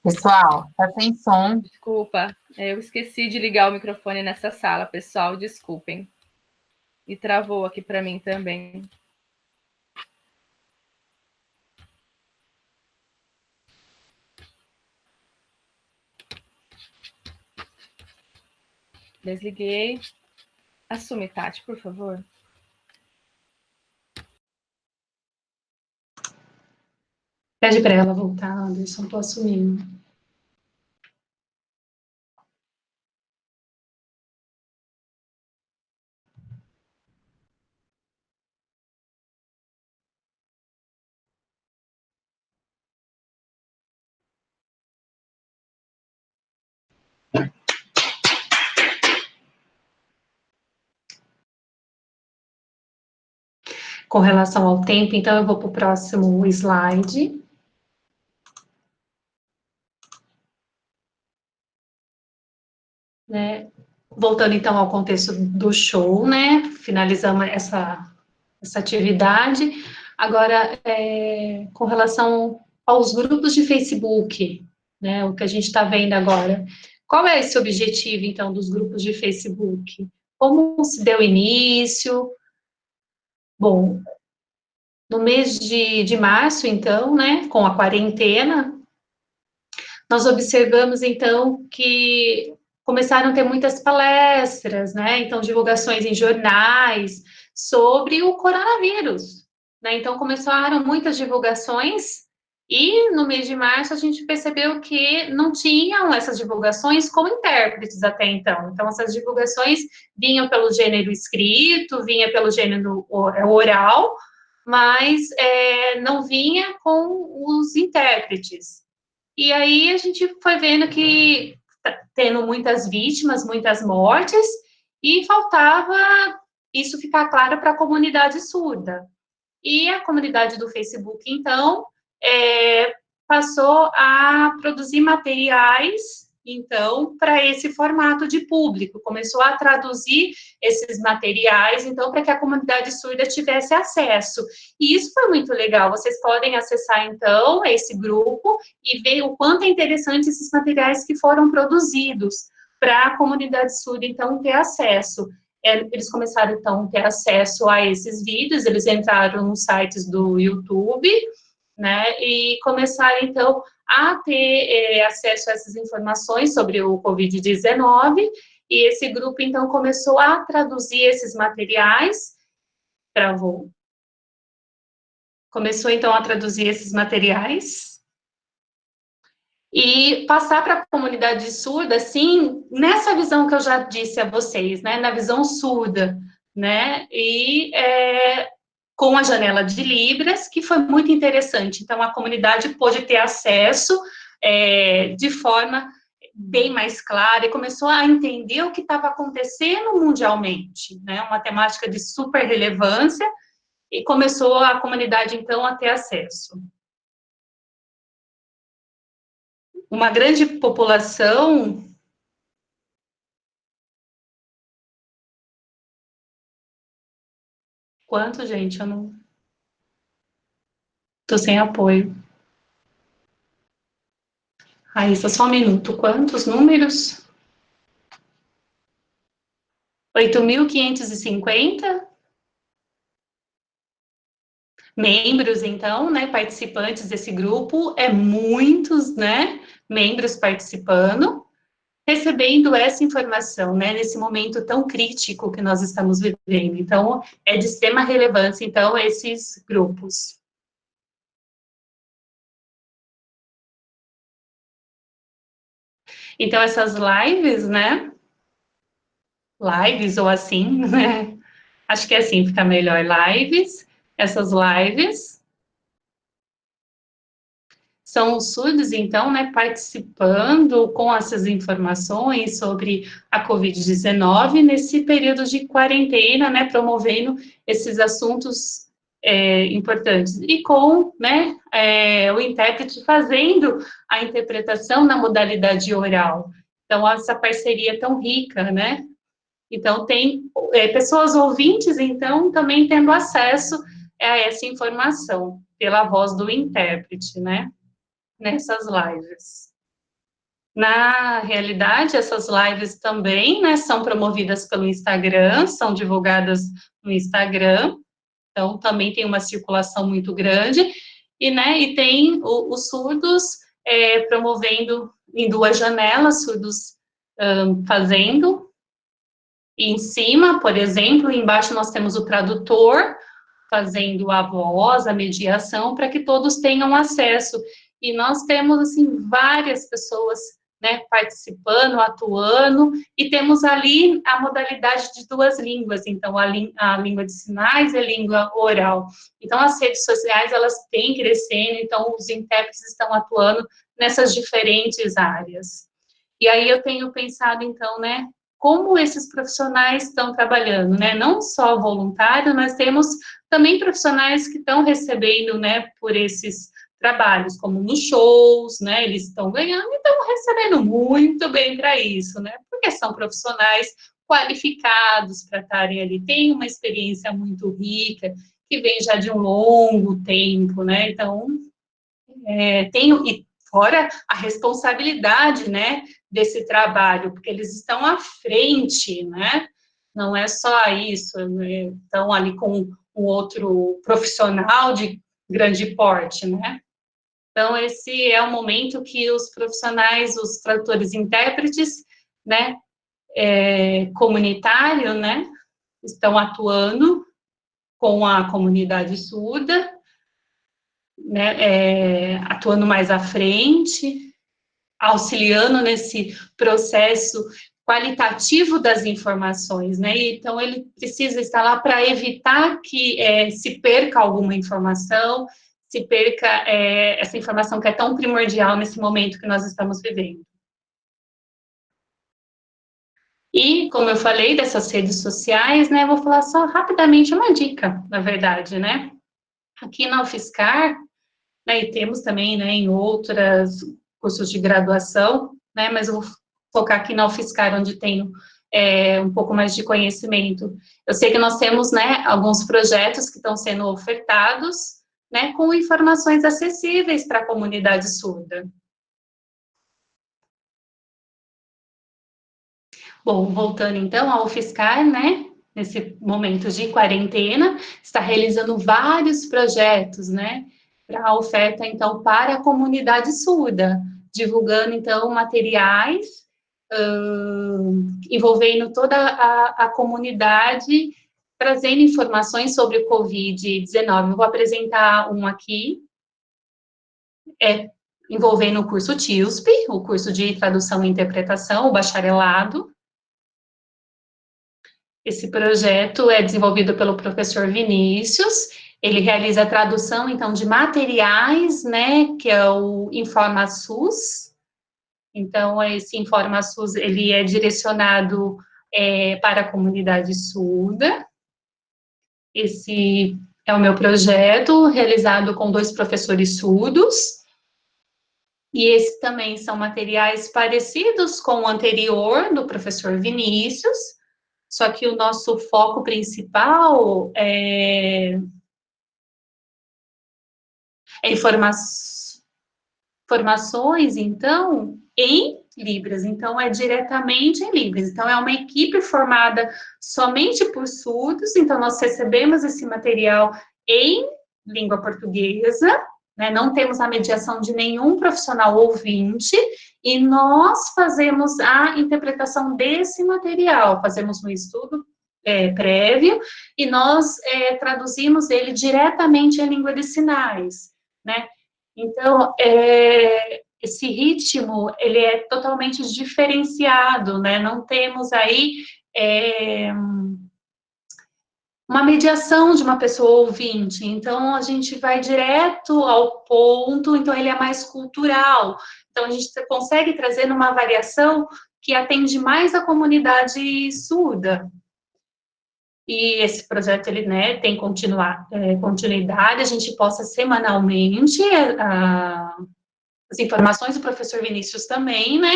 Pessoal, tá sem som. Desculpa, eu esqueci de ligar o microfone nessa sala, pessoal, desculpem. E travou aqui para mim também. Desliguei. Assume, Tati, por favor. Pede para ela voltar, Anderson, tô assumindo. Com relação ao tempo, então eu vou para o próximo slide. Né? Voltando então ao contexto do show, né? Finalizamos essa atividade. Agora, com relação aos grupos de Facebook, né? O que a gente está vendo agora. Qual é esse objetivo, então, dos grupos de Facebook? Como se deu início? Bom, no mês de março, então, né, com a quarentena, nós observamos, então, que começaram a ter muitas palestras, né, então, divulgações em jornais sobre o coronavírus, né, então, começaram muitas divulgações e no mês de março a gente percebeu que não tinham essas divulgações com intérpretes até então, então, essas divulgações vinham pelo gênero escrito, vinha pelo gênero oral, mas não vinha com os intérpretes. E aí a gente foi vendo que tendo muitas vítimas, muitas mortes, e faltava isso ficar claro para a comunidade surda. E a comunidade do Facebook, então, passou a produzir materiais, então, para esse formato de público, começou a traduzir esses materiais, então, para que a comunidade surda tivesse acesso. E isso foi muito legal, vocês podem acessar, então, esse grupo e ver o quanto é interessante esses materiais que foram produzidos para a comunidade surda, então, ter acesso. eles começaram, então, a ter acesso a esses vídeos, eles entraram nos sites do YouTube, né, e começaram, então, a ter acesso a essas informações sobre o Covid-19, e esse grupo, então, começou a traduzir esses materiais, e passar para a comunidade surda, assim, nessa visão que eu já disse a vocês, né, na visão surda, né, e com a janela de Libras, que foi muito interessante. Então, a comunidade pôde ter acesso de forma bem mais clara e começou a entender o que estava acontecendo mundialmente, né, uma temática de super relevância, e começou a comunidade, então, a ter acesso. Uma grande população... Quanto, gente? Eu não... Tô sem apoio. Raíssa, só um minuto. Quantos números? 8.550 membros, então, né, participantes desse grupo, muitos, né, membros participando, recebendo essa informação, né, nesse momento tão crítico que nós estamos vivendo. Então, é de extrema relevância, então, esses grupos. Então, essas lives, né, lives ou assim, né, acho que assim fica melhor, lives, essas lives são os surdos, então, né, participando com essas informações sobre a Covid-19 nesse período de quarentena, né, promovendo esses assuntos importantes. E com, né, o intérprete fazendo a interpretação na modalidade oral. Então, essa parceria tão rica, né? Então, tem pessoas ouvintes, então, também tendo acesso a essa informação pela voz do intérprete, né? Nessas lives. Na realidade, essas lives também, né, são promovidas pelo Instagram, são divulgadas no Instagram, então também tem uma circulação muito grande, e, né, e tem os surdos promovendo em 2 janelas, surdos fazendo, e em cima, por exemplo, embaixo nós temos o tradutor, fazendo a voz, a mediação, para que todos tenham acesso. E nós temos, assim, várias pessoas, né, participando, atuando, e temos ali a modalidade de 2 línguas, então, a língua de sinais e a língua oral. Então, as redes sociais, elas têm crescendo, então, os intérpretes estão atuando nessas diferentes áreas. E aí eu tenho pensado, então, né, como esses profissionais estão trabalhando, né, não só voluntário, nós temos também profissionais que estão recebendo, né, por esses trabalhos, como nos shows, né, eles estão ganhando e estão recebendo muito bem para isso, né, porque são profissionais qualificados para estarem ali, têm uma experiência muito rica, que vem já de um longo tempo, né, então, e fora a responsabilidade, né, desse trabalho, porque eles estão à frente, né, não é só isso, né? Estão ali com um outro profissional de grande porte, né? Então, esse é o momento que os profissionais, os tradutores intérpretes, né, comunitário, né, estão atuando com a comunidade surda, né, atuando mais à frente, auxiliando nesse processo qualitativo das informações, né? Então, ele precisa estar lá para evitar que se perca alguma informação, se perca essa informação que é tão primordial nesse momento que nós estamos vivendo. E, como eu falei dessas redes sociais, né, eu vou falar só rapidamente uma dica, na verdade, né? Aqui na UFSCar, né, e temos também, né, em outros cursos de graduação, né, mas eu vou focar aqui na UFSCar, onde tenho um pouco mais de conhecimento. Eu sei que nós temos, né, alguns projetos que estão sendo ofertados, né, com informações acessíveis para a comunidade surda. Bom, voltando então ao UFSCar, né, nesse momento de quarentena, está realizando vários projetos, né, para a oferta, então, para a comunidade surda, divulgando, então, materiais, envolvendo toda a comunidade, trazendo informações sobre o Covid-19. Eu vou apresentar um aqui, envolvendo o curso TIUSP, o curso de Tradução e Interpretação, o bacharelado. Esse projeto é desenvolvido pelo professor Vinícius, ele realiza a tradução, então, de materiais, né, que é o InformaSUS. Então, esse InformaSUS, ele é direcionado para a comunidade surda. Esse é o meu projeto, realizado com 2 professores surdos. E esses também são materiais parecidos com o anterior, do professor Vinícius, só que o nosso foco principal é informações, então, em Libras. Então, é diretamente em Libras. Então, é uma equipe formada somente por surdos. Então, nós recebemos esse material em língua portuguesa, né? Não temos a mediação de nenhum profissional ouvinte, e nós fazemos a interpretação desse material, fazemos um estudo prévio, e nós traduzimos ele diretamente em língua de sinais, né? Então, esse ritmo, ele é totalmente diferenciado, né? Não temos aí uma mediação de uma pessoa ouvinte, então a gente vai direto ao ponto, então ele é mais cultural, então a gente consegue trazer uma variação que atende mais a comunidade surda. E esse projeto, ele, né, tem continuidade, a gente posta semanalmente as informações do professor Vinícius também, né,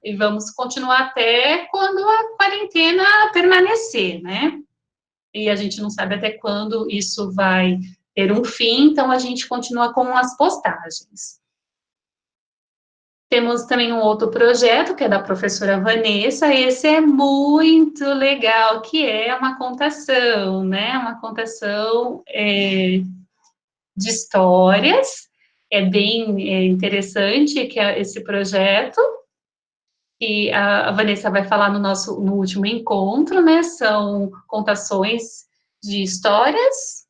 e vamos continuar até quando a quarentena permanecer, né, e a gente não sabe até quando isso vai ter um fim, então a gente continua com as postagens. Temos também um outro projeto, que é da professora Vanessa, esse é muito legal, que é uma contação, né, uma contação de histórias, é bem interessante que é esse projeto, e a Vanessa vai falar no último encontro, né, são contações de histórias.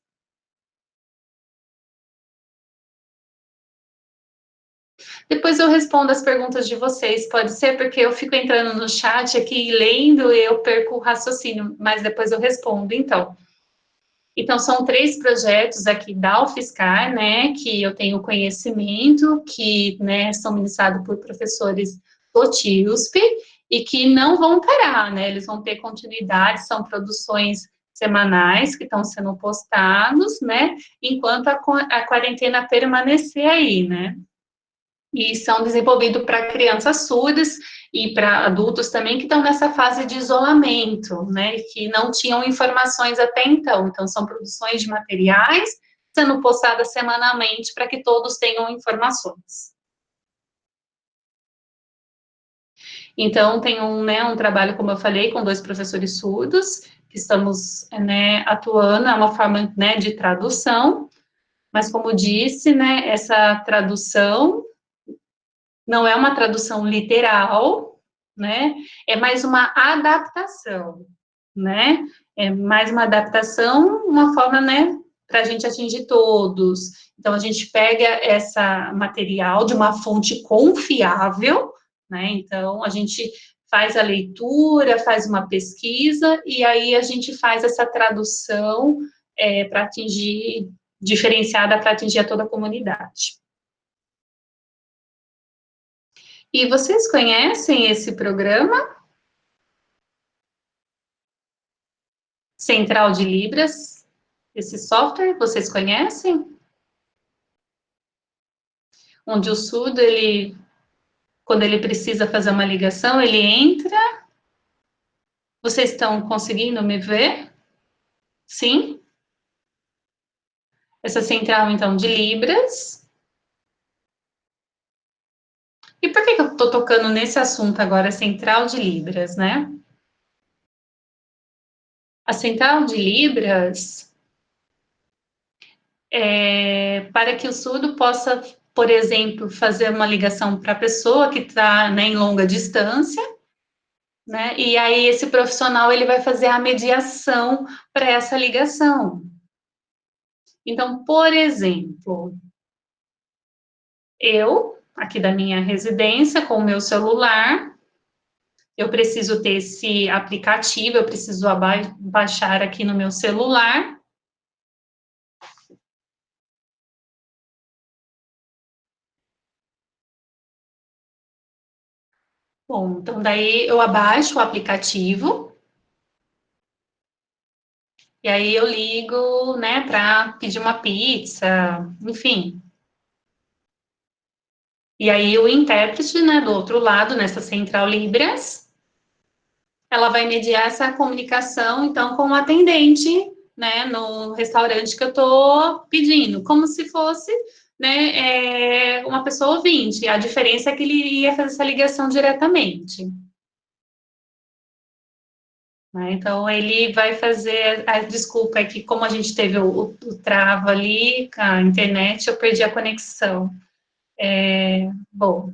Depois eu respondo as perguntas de vocês, pode ser? Porque eu fico entrando no chat aqui, lendo, e eu perco o raciocínio, mas depois eu respondo, então. Então, são 3 projetos aqui da UFSCar, né, que eu tenho conhecimento, que, né, são ministrados por professores do TIUSP, e que não vão parar, né, eles vão ter continuidade, são produções semanais que estão sendo postados, né, enquanto a quarentena permanecer aí, né. E são desenvolvidos para crianças surdas e para adultos também que estão nessa fase de isolamento, né, que não tinham informações até então. Então, são produções de materiais sendo postadas semanalmente para que todos tenham informações. Então, tem um trabalho, como eu falei, com 2 professores surdos, que estamos, né, atuando, é uma forma, né, de tradução, mas, como disse, né, essa tradução não é uma tradução literal, né? É mais uma adaptação, né? É mais uma adaptação, uma forma, né, para a gente atingir todos. Então, a gente pega essa material de uma fonte confiável, né? Então, a gente faz a leitura, faz uma pesquisa, e aí a gente faz essa tradução para atingir, diferenciada para atingir a toda a comunidade. E vocês conhecem esse programa? Central de Libras, esse software, vocês conhecem? Onde o surdo, quando ele precisa fazer uma ligação, ele entra. Vocês estão conseguindo me ver? Sim? Essa central, então, de Libras. E por que eu estou tocando nesse assunto agora, central de Libras, né? A central de Libras, para que o surdo possa, por exemplo, fazer uma ligação para a pessoa que está, né, em longa distância, né, e aí esse profissional ele vai fazer a mediação para essa ligação. Então, por exemplo, eu, aqui da minha residência, com o meu celular, eu preciso ter esse aplicativo, eu preciso baixar aqui no meu celular. Bom, então daí eu abaixo o aplicativo, e aí eu ligo, né, para pedir uma pizza, enfim. E aí o intérprete, né, do outro lado, nessa central Libras, ela vai mediar essa comunicação, então, com o atendente, né, no restaurante que eu estou pedindo, como se fosse, né, uma pessoa ouvinte. A diferença é que ele ia fazer essa ligação diretamente. Né, então, ele vai fazer, desculpa, é que como a gente teve o trava ali, com a internet, eu perdi a conexão. Bom,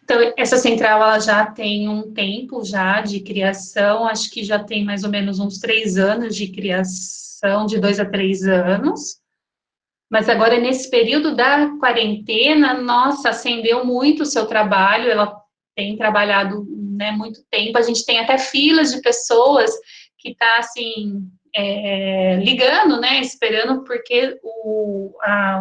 então, essa central, ela já tem um tempo já de criação, acho que já tem mais ou menos uns 3 anos de criação, de 2 a 3 anos, mas agora, nesse período da quarentena, nossa, acendeu muito o seu trabalho, ela tem trabalhado, né, muito tempo, a gente tem até filas de pessoas que tá, assim, ligando, né, esperando, porque o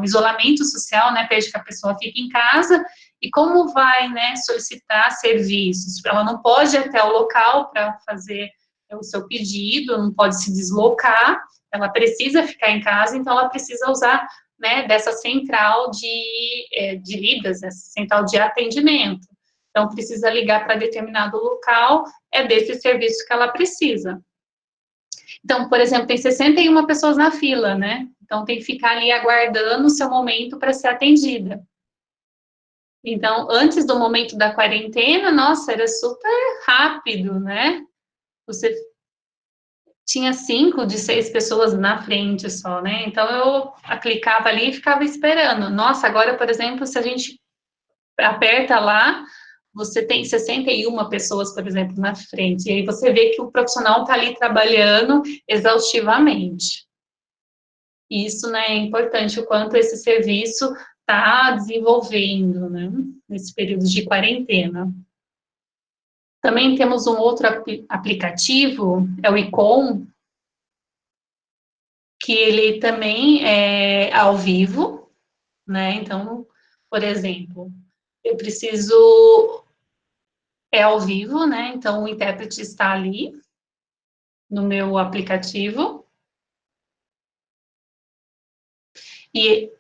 isolamento social, né, pede que a pessoa fique em casa, e como vai, né, solicitar serviços? Ela não pode ir até o local para fazer o seu pedido, não pode se deslocar, ela precisa ficar em casa, então ela precisa usar, né, dessa central de Libras, essa central de atendimento. Então, precisa ligar para determinado local, é desse serviço que ela precisa. Então, por exemplo, tem 61 pessoas na fila, né? Então, tem que ficar ali aguardando o seu momento para ser atendida. Então, antes do momento da quarentena, nossa, era super rápido, né? Você tinha 5 de 6 pessoas na frente só, né? Então, eu clicava ali e ficava esperando. Nossa, agora, por exemplo, se a gente aperta lá, você tem 61 pessoas, por exemplo, na frente, e aí você vê que o profissional está ali trabalhando exaustivamente. Isso, né, é importante, o quanto esse serviço está desenvolvendo, né, nesse período de quarentena. Também temos um outro aplicativo, é o ICOM, que ele também é ao vivo, né, então, por exemplo, eu preciso, é ao vivo, né, então o intérprete está ali, no meu aplicativo, e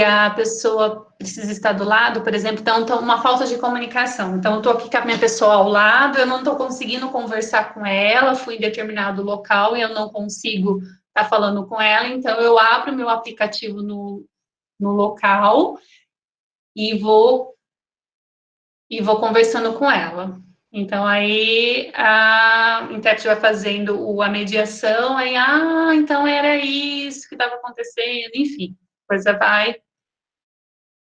a pessoa precisa estar do lado, por exemplo, então uma falta de comunicação. Então, eu estou aqui com a minha pessoa ao lado, eu não estou conseguindo conversar com ela, fui em determinado local e eu não consigo estar falando com ela, então eu abro meu aplicativo no local e vou conversando com ela. Então, aí a intérprete vai fazendo a mediação, aí, então era isso que estava acontecendo, enfim, coisa vai,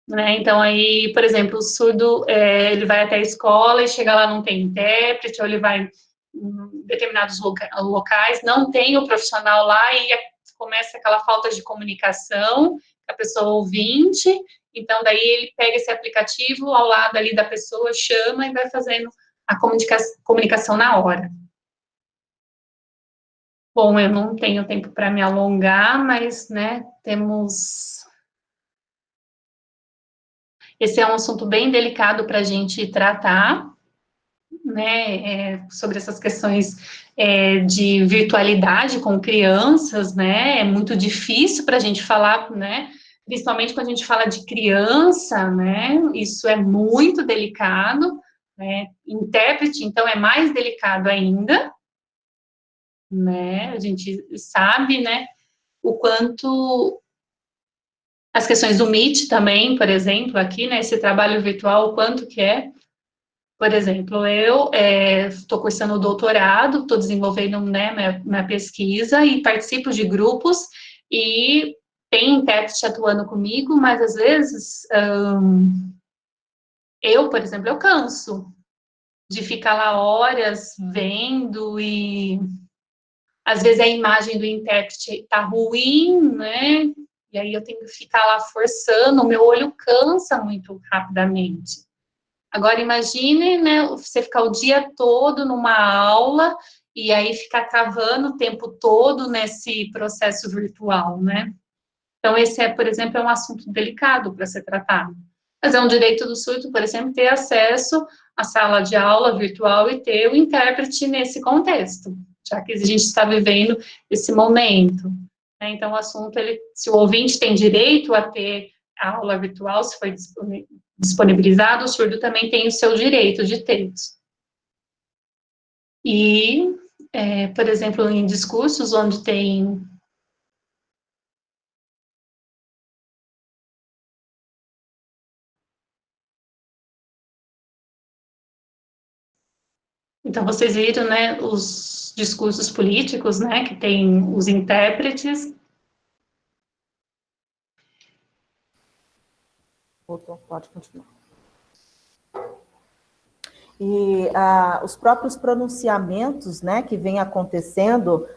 né? Então, aí, por exemplo, o surdo, ele vai até a escola e chega lá, não tem intérprete, ou ele vai em determinados locais, não tem o profissional lá e começa aquela falta de comunicação, a pessoa ouvinte, então daí ele pega esse aplicativo ao lado ali da pessoa, chama e vai fazendo a comunicação na hora. Bom, eu não tenho tempo para me alongar, mas, né, esse é um assunto bem delicado para a gente tratar, né, sobre essas questões de virtualidade com crianças, né, é muito difícil para a gente falar, né, principalmente quando a gente fala de criança, né, isso é muito delicado, né, intérprete, então, é mais delicado ainda, né, a gente sabe, né, o quanto as questões do Meet também, por exemplo, aqui, né, esse trabalho virtual, o quanto que é, Por exemplo, eu estou cursando o doutorado, estou desenvolvendo, né, minha pesquisa e participo de grupos e tem intérprete atuando comigo, mas às vezes eu, por exemplo, eu canso de ficar lá horas vendo e às vezes a imagem do intérprete está ruim, né? E aí eu tenho que ficar lá forçando, o meu olho cansa muito rapidamente. Agora imagine, né, você ficar o dia todo numa aula e aí ficar travando o tempo todo nesse processo virtual, né? Então esse por exemplo, é um assunto delicado para ser tratado. Mas é um direito do surdo, por exemplo, ter acesso à sala de aula virtual e ter o intérprete nesse contexto, já que a gente está vivendo esse momento. Né? Então o assunto, se o ouvinte tem direito a ter a aula virtual, se for disponibilizado, o surdo também tem o seu direito de ter. E, por exemplo, em discursos onde tem... Então, vocês viram, né, os discursos políticos, né, que tem os intérpretes. Pode continuar. E os próprios pronunciamentos, né, que vem acontecendo,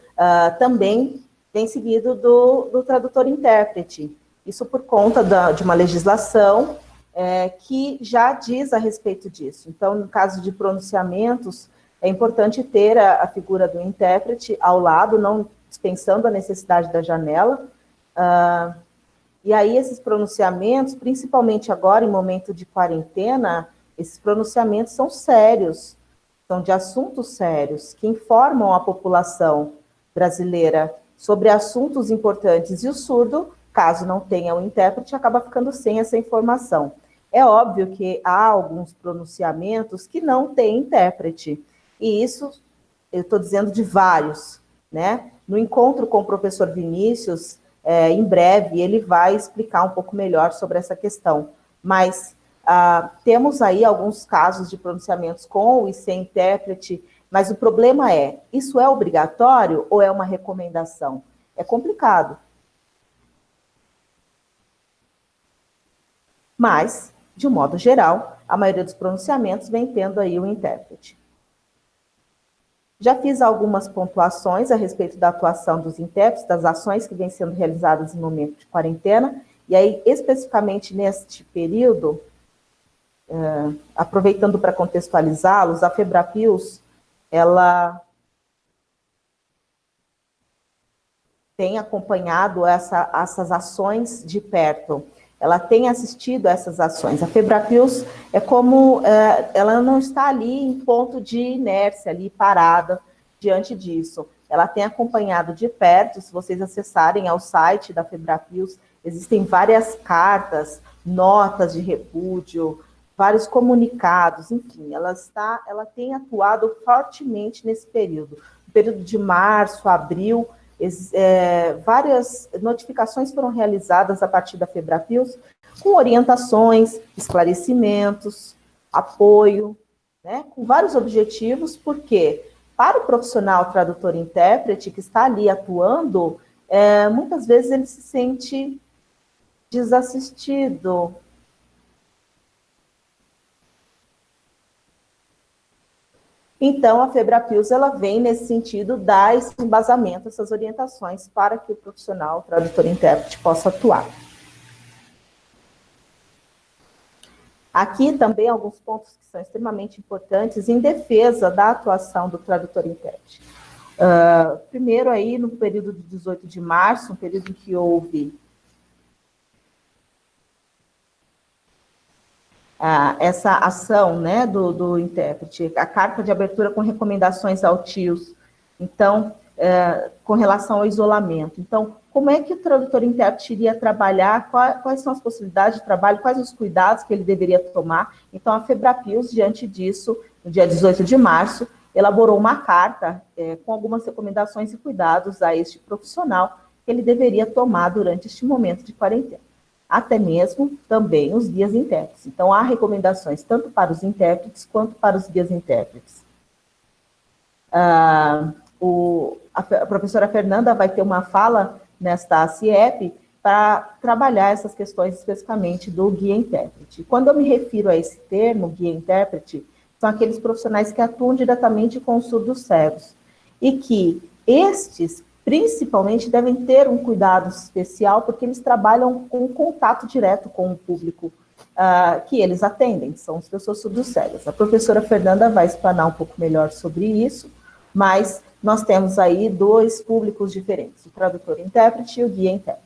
também vem seguido do tradutor-intérprete. Isso por conta de uma legislação que já diz a respeito disso. Então, no caso de pronunciamentos, é importante ter a figura do intérprete ao lado, não dispensando a necessidade da janela. E aí, esses pronunciamentos, principalmente agora, em momento de quarentena, esses pronunciamentos são sérios, são de assuntos sérios, que informam a população brasileira sobre assuntos importantes. E o surdo, caso não tenha o intérprete, acaba ficando sem essa informação. É óbvio que há alguns pronunciamentos que não têm intérprete. E isso, eu estou dizendo de vários, né? No encontro com o professor Vinícius, em breve, ele vai explicar um pouco melhor sobre essa questão. Mas temos aí alguns casos de pronunciamentos com e sem intérprete, mas o problema isso é obrigatório ou é uma recomendação? É complicado. Mas, de um modo geral, a maioria dos pronunciamentos vem tendo aí o intérprete. Já fiz algumas pontuações a respeito da atuação dos intérpretes, das ações que vêm sendo realizadas em momento de quarentena, e aí, especificamente neste período, aproveitando para contextualizá-los, a Febrapios, ela tem acompanhado essas ações de perto, ela tem assistido a essas ações. A Febrapios é como, ela não está ali em ponto de inércia, ali parada diante disso. Ela tem acompanhado de perto, se vocês acessarem ao site da Febrapios, existem várias cartas, notas de repúdio, vários comunicados, enfim, ela tem atuado fortemente nesse período. No período de março, abril, várias notificações foram realizadas a partir da Febrapios, com orientações, esclarecimentos, apoio, né, com vários objetivos, porque para o profissional tradutor-intérprete que está ali atuando, muitas vezes ele se sente desassistido. Então, a Febrapios, ela vem nesse sentido, dar esse embasamento, essas orientações, para que o profissional, o tradutor-intérprete, possa atuar. Aqui também alguns pontos que são extremamente importantes em defesa da atuação do tradutor-intérprete. Primeiro, aí, no período de 18 de março, um período em que houve essa ação, né, do intérprete, a carta de abertura com recomendações ao TIOS, então, com relação ao isolamento. Então, como é que o tradutor-intérprete iria trabalhar, quais são as possibilidades de trabalho, quais os cuidados que ele deveria tomar? Então, a Febrapios, diante disso, no dia 18 de março, elaborou uma carta com algumas recomendações e cuidados a este profissional que ele deveria tomar durante este momento de quarentena. até mesmo também os guias intérpretes. Então, há recomendações tanto para os intérpretes quanto para os guias intérpretes. A professora Fernanda vai ter uma fala nesta CIEP para trabalhar essas questões especificamente do guia intérprete. Quando eu me refiro a esse termo, guia intérprete, são aqueles profissionais que atuam diretamente com os surdos cegos e que estes, principalmente, devem ter um cuidado especial porque eles trabalham com contato direto com o público que eles atendem, são as pessoas surdos cegas. A professora Fernanda vai explanar um pouco melhor sobre isso, mas nós temos aí dois públicos diferentes, o tradutor intérprete e o guia intérprete.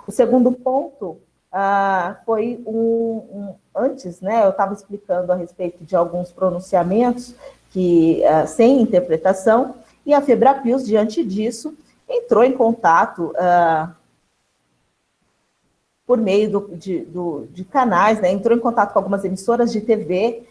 O segundo ponto foi antes, né, eu estava explicando a respeito de alguns pronunciamentos que, sem interpretação, e a Febrapios, diante disso, entrou em contato por meio de canais, né, entrou em contato com algumas emissoras de TV,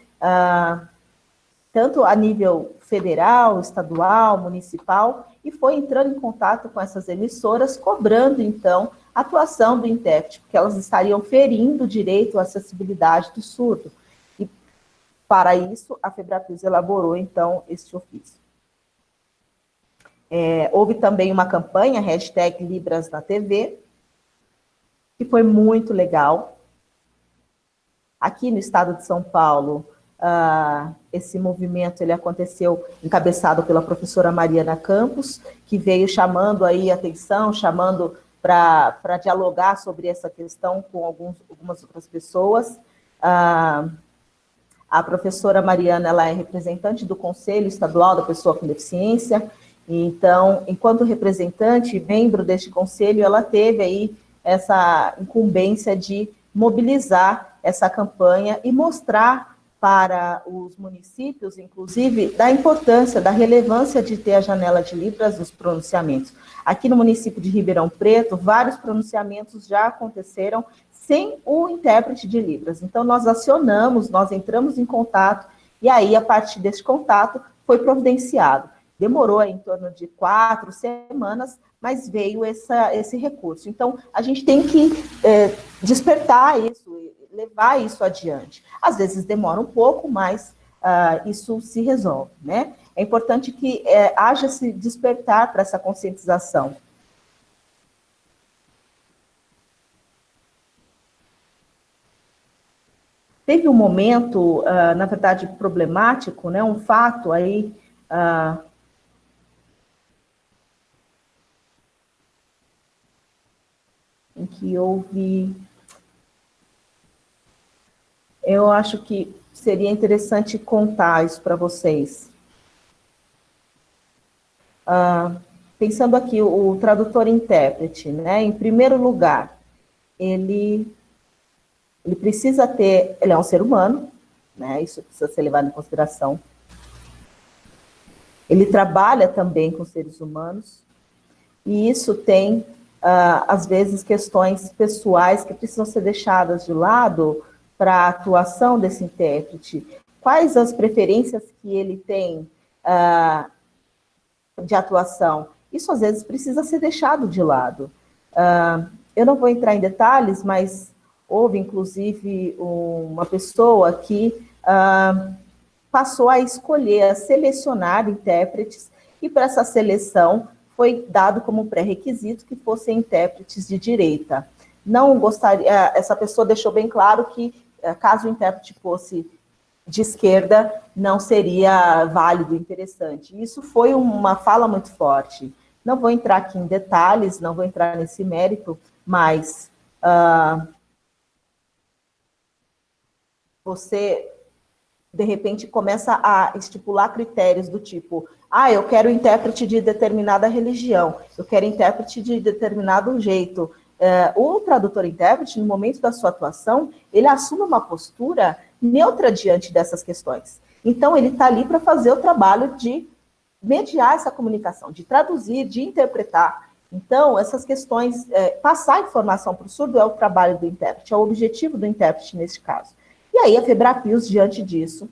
tanto a nível federal, estadual, municipal, e foi entrando em contato com essas emissoras, cobrando, então, a atuação do intérprete, porque elas estariam ferindo o direito à acessibilidade do surdo. E, para isso, a Febrapios elaborou, então, este ofício. Houve também uma campanha, hashtag Libras na TV, que foi muito legal. Aqui no estado de São Paulo, esse movimento ele aconteceu encabeçado pela professora Mariana Campos, que veio chamando aí atenção, chamando para dialogar sobre essa questão com algumas outras pessoas. A professora Mariana ela é representante do Conselho Estadual da Pessoa com Deficiência, então, enquanto representante, membro deste conselho, ela teve aí essa incumbência de mobilizar essa campanha e mostrar para os municípios, inclusive, da importância, da relevância de ter a janela de Libras nos pronunciamentos. Aqui no município de Ribeirão Preto, vários pronunciamentos já aconteceram sem o intérprete de Libras. Então, nós acionamos, nós entramos em contato, e aí, a partir desse contato, foi providenciado. Demorou em torno de 4 semanas, mas veio esse recurso. Então, a gente tem que despertar isso, levar isso adiante. Às vezes demora um pouco, mas isso se resolve, né? É importante que haja esse despertar para essa conscientização. Teve um momento, na verdade, problemático, né? Um fato aí em que houve... Eu acho que seria interessante contar isso para vocês. Pensando aqui, o tradutor-intérprete, né? Em primeiro lugar, ele precisa ter... Ele é um ser humano, né? Isso precisa ser levado em consideração. Ele trabalha também com seres humanos, e isso tem, às vezes, questões pessoais que precisam ser deixadas de lado para a atuação desse intérprete. Quais as preferências que ele tem de atuação? Isso, às vezes, precisa ser deixado de lado. Eu não vou entrar em detalhes, mas houve, inclusive, uma pessoa que passou a escolher, a selecionar intérpretes, e para essa seleção foi dado como pré-requisito que fossem intérpretes de direita. Não gostaria, essa pessoa deixou bem claro que, caso o intérprete fosse de esquerda, não seria válido, interessante. Isso foi uma fala muito forte. Não vou entrar aqui em detalhes, não vou entrar nesse mérito, mas você, de repente, começa a estipular critérios do tipo, eu quero intérprete de determinada religião, eu quero intérprete de determinado jeito. O tradutor-intérprete, no momento da sua atuação, ele assume uma postura neutra diante dessas questões. Então, ele está ali para fazer o trabalho de mediar essa comunicação, de traduzir, de interpretar. Então, essas questões, passar informação para o surdo é o trabalho do intérprete, é o objetivo do intérprete neste caso. E aí, a Febrapios, diante disso,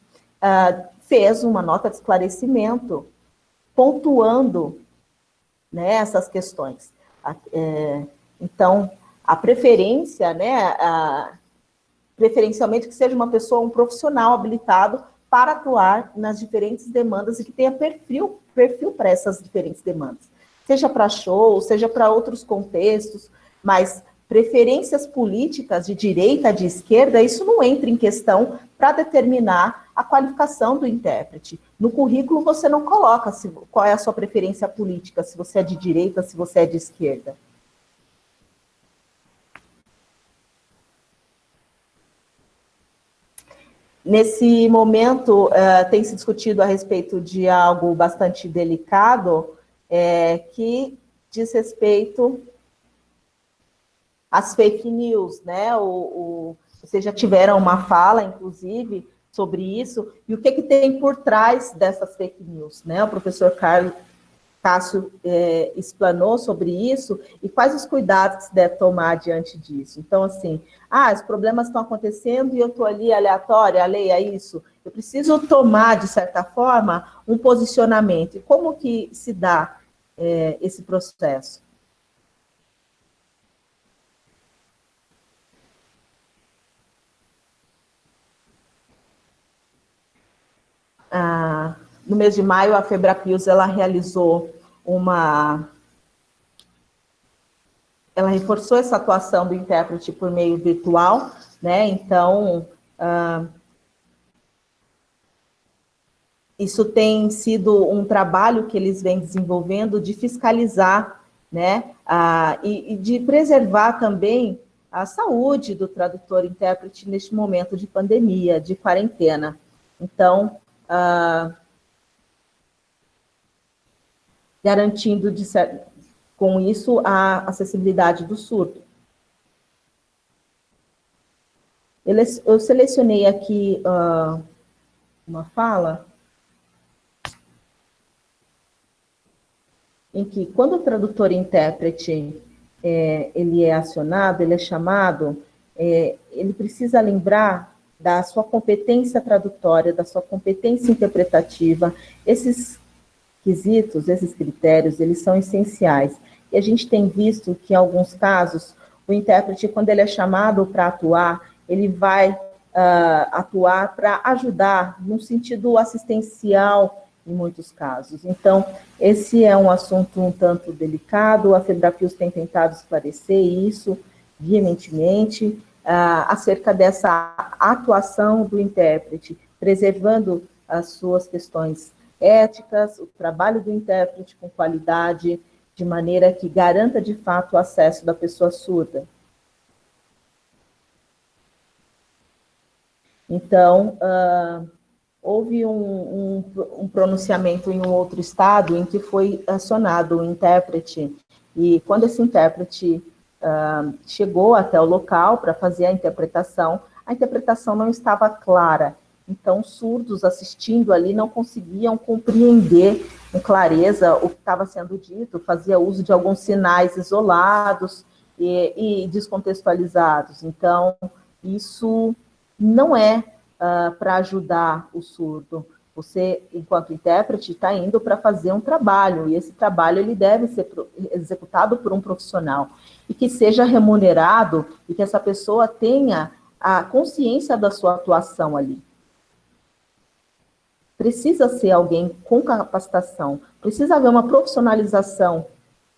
fez uma nota de esclarecimento, pontuando, né, essas questões. Então, a preferência, né, preferencialmente que seja uma pessoa, um profissional habilitado para atuar nas diferentes demandas e que tenha perfil para essas diferentes demandas. Seja para show, seja para outros contextos, mas preferências políticas de direita, de esquerda, isso não entra em questão para determinar a qualificação do intérprete. No currículo você não coloca qual é a sua preferência política, se você é de direita, se você é de esquerda. Nesse momento, tem se discutido a respeito de algo bastante delicado, que diz respeito às fake news, né? Vocês já tiveram uma fala, inclusive, sobre isso, e o que tem por trás dessas fake news, né? O professor Cássio explanou sobre isso e quais os cuidados que se deve tomar diante disso. Então, assim, os problemas estão acontecendo e eu estou ali aleatória, alheia a isso. Eu preciso tomar, de certa forma, um posicionamento. E como que se dá esse processo? No mês de maio, a Febrapios, ela realizou ela reforçou essa atuação do intérprete por meio virtual, né? Então, isso tem sido um trabalho que eles vêm desenvolvendo de fiscalizar, né? E de preservar também a saúde do tradutor-intérprete neste momento de pandemia, de quarentena. Então, garantindo, com isso, a acessibilidade do surdo. Eu selecionei aqui uma fala em que, quando o tradutor-intérprete ele é acionado, ele é chamado, ele precisa lembrar da sua competência tradutória, da sua competência interpretativa. Esses quesitos, esses critérios, eles são essenciais. E a gente tem visto que, em alguns casos, o intérprete, quando ele é chamado para atuar, ele vai atuar para ajudar, num sentido assistencial, em muitos casos. Então, esse é um assunto um tanto delicado, a Febrapios tem tentado esclarecer isso veementemente, acerca dessa atuação do intérprete, preservando as suas questões éticas, o trabalho do intérprete com qualidade, de maneira que garanta, de fato, o acesso da pessoa surda. Então, houve um pronunciamento em um outro estado em que foi acionado o intérprete, e quando esse intérprete chegou até o local para fazer a interpretação não estava clara. Então, surdos assistindo ali não conseguiam compreender com clareza o que estava sendo dito, fazia uso de alguns sinais isolados e descontextualizados. Então, isso não é para ajudar o surdo. Você, enquanto intérprete, está indo para fazer um trabalho, e esse trabalho ele deve ser executado por um profissional, e que seja remunerado, e que essa pessoa tenha a consciência da sua atuação ali. Precisa ser alguém com capacitação, precisa haver uma profissionalização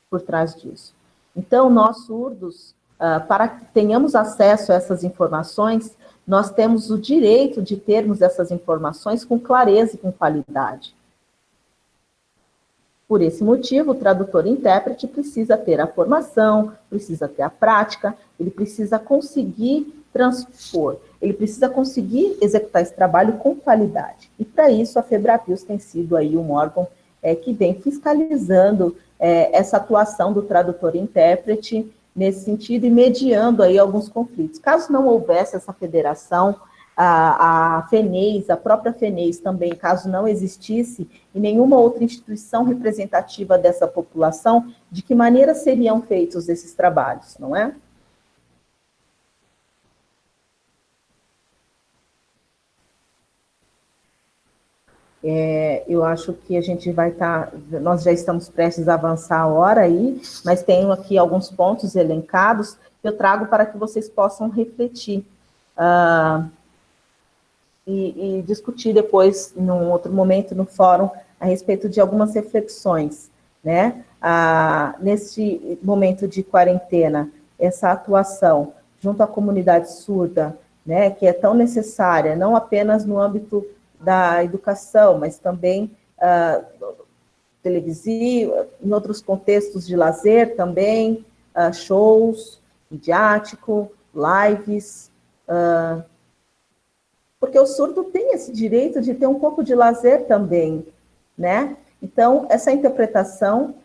por trás disso. Então, nós surdos, para que tenhamos acesso a essas informações, nós temos o direito de termos essas informações com clareza e com qualidade. Por esse motivo, o tradutor-intérprete precisa ter a formação, precisa ter a prática, ele precisa conseguir transpor, ele precisa conseguir executar esse trabalho com qualidade. E, para isso, a Febrapios tem sido aí um órgão que vem fiscalizando essa atuação do tradutor-intérprete nesse sentido e mediando aí alguns conflitos. Caso não houvesse essa federação, a FENEIS, a própria FENEIS também, caso não existisse, e nenhuma outra instituição representativa dessa população, de que maneira seriam feitos esses trabalhos, não é? Eu acho que a gente vai nós já estamos prestes a avançar a hora aí, mas tenho aqui alguns pontos elencados que eu trago para que vocês possam refletir e discutir depois, num outro momento, no fórum, a respeito de algumas reflexões, né? Nesse momento de quarentena, essa atuação junto à comunidade surda, né, que é tão necessária, não apenas no âmbito da educação, mas também televisivo, em outros contextos de lazer também, shows, midiático, lives, porque o surdo tem esse direito de ter um pouco de lazer também, né? Então, essa interpretação,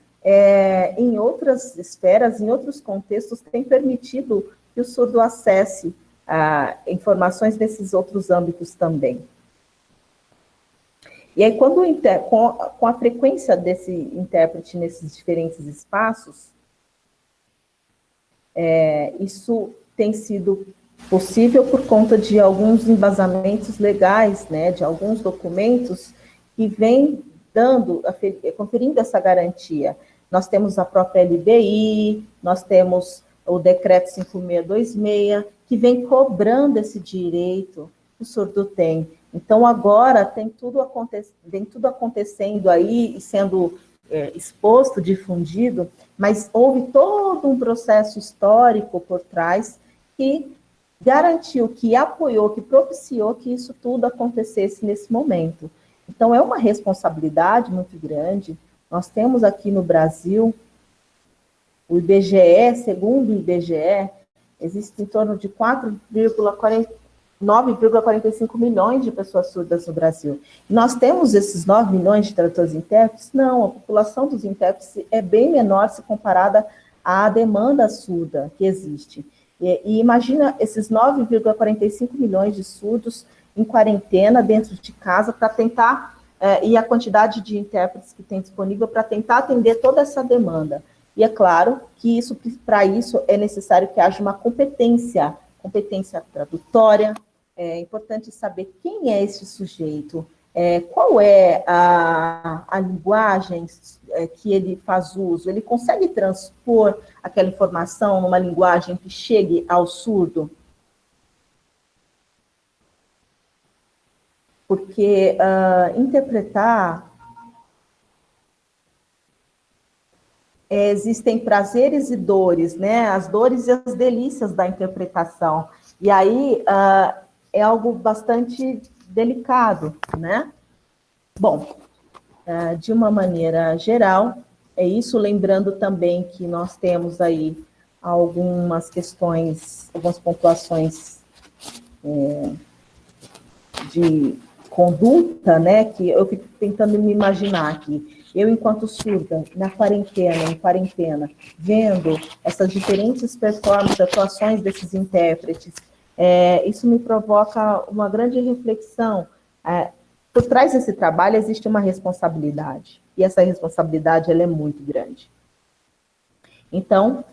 em outras esferas, em outros contextos, tem permitido que o surdo acesse informações desses outros âmbitos também. E aí, com a frequência desse intérprete nesses diferentes espaços, isso tem sido possível por conta de alguns embasamentos legais, né, de alguns documentos que vêm conferindo essa garantia. Nós temos a própria LBI, nós temos o decreto 5626, que vem cobrando esse direito que o surdo tem. Então, agora tem tudo acontecendo aí e sendo exposto, difundido, mas houve todo um processo histórico por trás que garantiu, que apoiou, que propiciou que isso tudo acontecesse nesse momento. Então, é uma responsabilidade muito grande. Nós temos aqui no Brasil, o IBGE, segundo o IBGE, existe em torno de 9,45 milhões de pessoas surdas no Brasil. Nós temos esses 9 milhões de tradutores e intérpretes? Não, a população dos intérpretes é bem menor se comparada à demanda surda que existe. E imagina esses 9,45 milhões de surdos em quarentena, dentro de casa, para tentar, e a quantidade de intérpretes que tem disponível para tentar atender toda essa demanda. E é claro que para isso é necessário que haja uma competência tradutória. É importante saber quem é esse sujeito, qual é a linguagem que ele faz uso, ele consegue transpor aquela informação numa linguagem que chegue ao surdo? Porque interpretar, existem prazeres e dores, né? As dores e as delícias da interpretação. E aí é algo bastante delicado, né? Bom, de uma maneira geral, é isso, lembrando também que nós temos aí algumas questões, algumas pontuações de conduta, né, que eu fico tentando me imaginar aqui. Eu, enquanto surda, em quarentena, vendo essas diferentes performances, atuações desses intérpretes, isso me provoca uma grande reflexão. Por trás desse trabalho existe uma responsabilidade, e essa responsabilidade ela é muito grande. Então,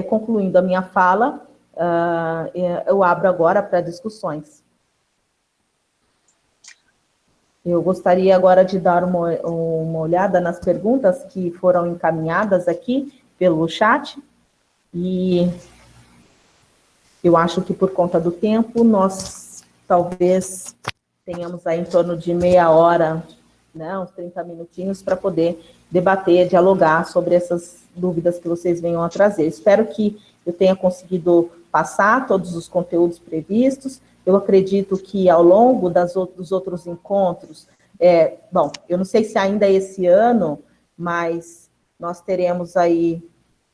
concluindo a minha fala, eu abro agora para discussões. Eu gostaria agora de dar uma olhada nas perguntas que foram encaminhadas aqui pelo chat, e eu acho que por conta do tempo, nós talvez tenhamos aí em torno de meia hora, né, uns 30 minutinhos, para poder debater, dialogar sobre essas dúvidas que vocês venham a trazer. Espero que eu tenha conseguido passar todos os conteúdos previstos. Eu acredito que ao longo dos outros encontros, bom, eu não sei se ainda é esse ano, mas nós teremos aí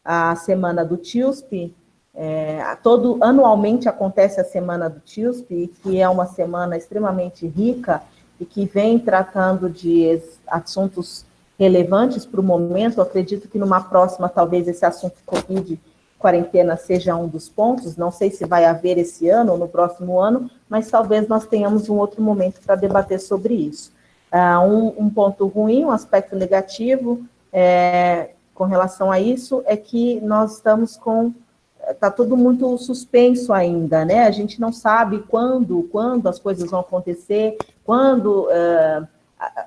a Semana do TIUSP. Anualmente acontece a Semana do TIUSP, que é uma semana extremamente rica e que vem tratando de assuntos relevantes para o momento. Eu acredito que numa próxima, talvez esse assunto Covid, quarentena, seja um dos pontos. Não sei se vai haver esse ano ou no próximo ano, mas talvez nós tenhamos um outro momento para debater sobre isso. Um ponto ruim, um aspecto negativo com relação a isso, é que nós estamos está tudo muito suspenso ainda, né? A gente não sabe quando as coisas vão acontecer, quando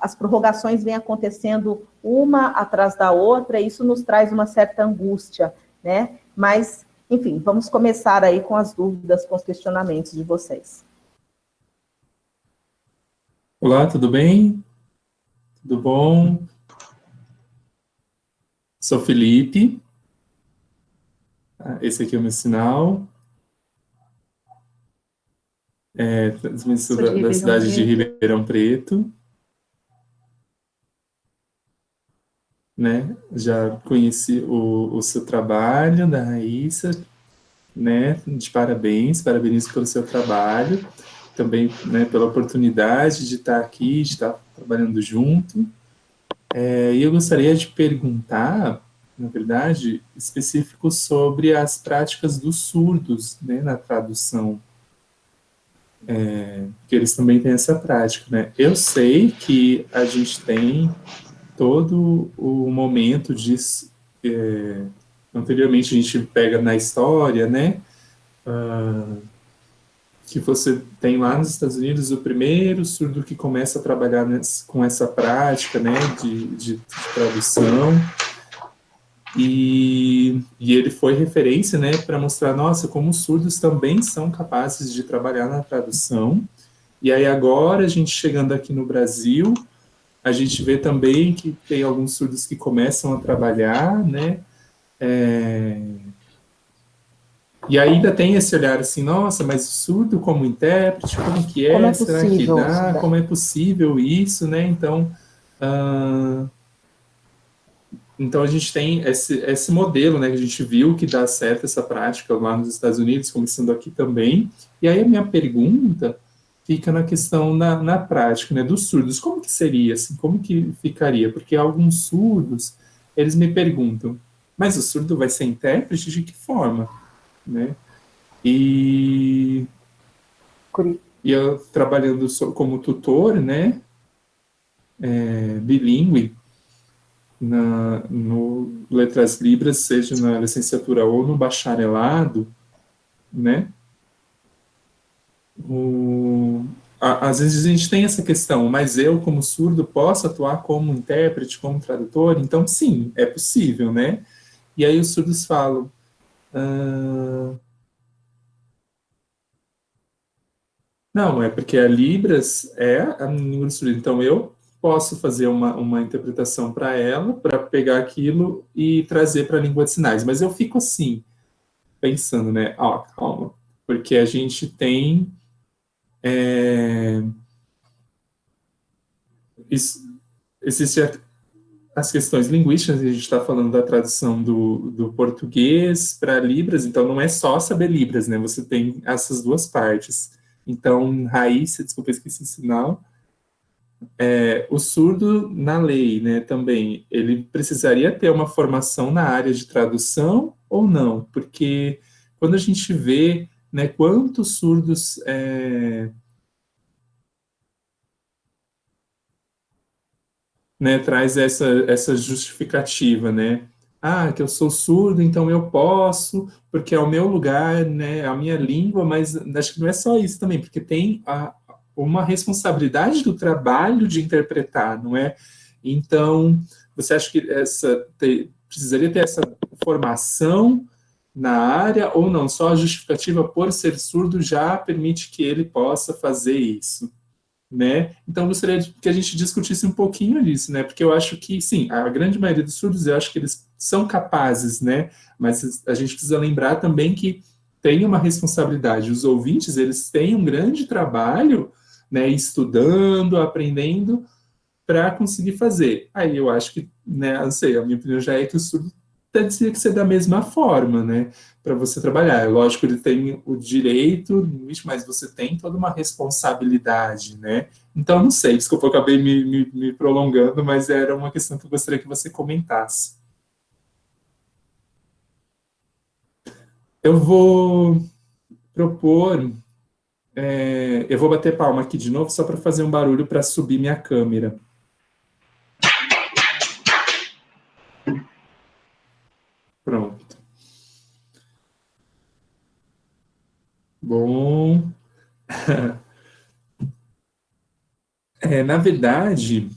as prorrogações vêm acontecendo uma atrás da outra, e isso nos traz uma certa angústia, né? Mas, enfim, vamos começar aí com as dúvidas, com os questionamentos de vocês. Olá, tudo bem? Tudo bom? Sou Felipe. Esse aqui é o meu sinal. Transmissão da cidade de Ribeirão Preto. Né? Já conheci o seu trabalho, da Raíssa, né? De parabéns, parabenizo pelo seu trabalho, também, né, pela oportunidade de estar aqui, de estar trabalhando junto. E eu gostaria de perguntar, na verdade, específico sobre as práticas dos surdos, né, na tradução. Que eles também têm essa prática, né? Eu sei que a gente tem todo o momento de... anteriormente a gente pega na história, né? Que você tem lá nos Estados Unidos o primeiro surdo que começa a trabalhar com essa prática, né? De tradução. E ele foi referência, né? Para mostrar, nossa, como os surdos também são capazes de trabalhar na tradução. E aí agora, a gente chegando aqui no Brasil, a gente vê também que tem alguns surdos que começam a trabalhar, né? E ainda tem esse olhar assim, nossa, mas surdo como intérprete, como que é? Como é Será que possível? dá? Como é possível isso, né? Então a gente tem esse modelo, né, que a gente viu que dá certo essa prática lá nos Estados Unidos, começando aqui também. E aí a minha pergunta fica na questão na prática, né, dos surdos. Como que seria, assim, como que ficaria? Porque alguns surdos, eles me perguntam, mas o surdo vai ser intérprete de que forma? Né? E eu trabalhando como tutor, né, bilíngue, no Letras Libras, seja na licenciatura ou no bacharelado, né, às vezes a gente tem essa questão, mas eu, como surdo, posso atuar como intérprete, como tradutor? Então, sim, é possível, né? E aí os surdos falam, não, é porque a Libras é a língua do surdo. Então, eu posso fazer uma interpretação para ela, para pegar aquilo e trazer para a língua de sinais. Mas eu fico assim, pensando, né? Ó, calma. Porque a gente tem... Existe as questões linguísticas, a gente está falando da tradução do português para Libras, então não é só saber Libras, né? Você tem essas duas partes. Então, Raíssa, desculpa, esqueci o sinal. O surdo na lei, né, também, ele precisaria ter uma formação na área de tradução ou não? Porque quando a gente vê, né, quantos surdos né, traz essa justificativa, né? Ah, que eu sou surdo, então eu posso, porque é o meu lugar, né, é a minha língua, mas acho que não é só isso também, porque tem uma responsabilidade do trabalho de interpretar, não é? Então, você acha que precisaria ter essa formação na área ou não? Só a justificativa por ser surdo já permite que ele possa fazer isso? Né? Então, eu gostaria que a gente discutisse um pouquinho disso, né? Porque eu acho que, sim, a grande maioria dos surdos, eu acho que eles são capazes, né? Mas a gente precisa lembrar também que tem uma responsabilidade. Os ouvintes, eles têm um grande trabalho, né? Estudando, aprendendo, para conseguir fazer. Aí eu acho que, né? Não sei, a minha opinião já é que o surdo teria que ser da mesma forma, né? Para você trabalhar. É lógico, ele tem o direito, mas você tem toda uma responsabilidade, né? Então, não sei, desculpa, eu acabei me prolongando, mas era uma questão que eu gostaria que você comentasse. Eu vou propor, eu vou bater palma aqui de novo, só para fazer um barulho para subir minha câmera. Pronto. Bom. Na verdade,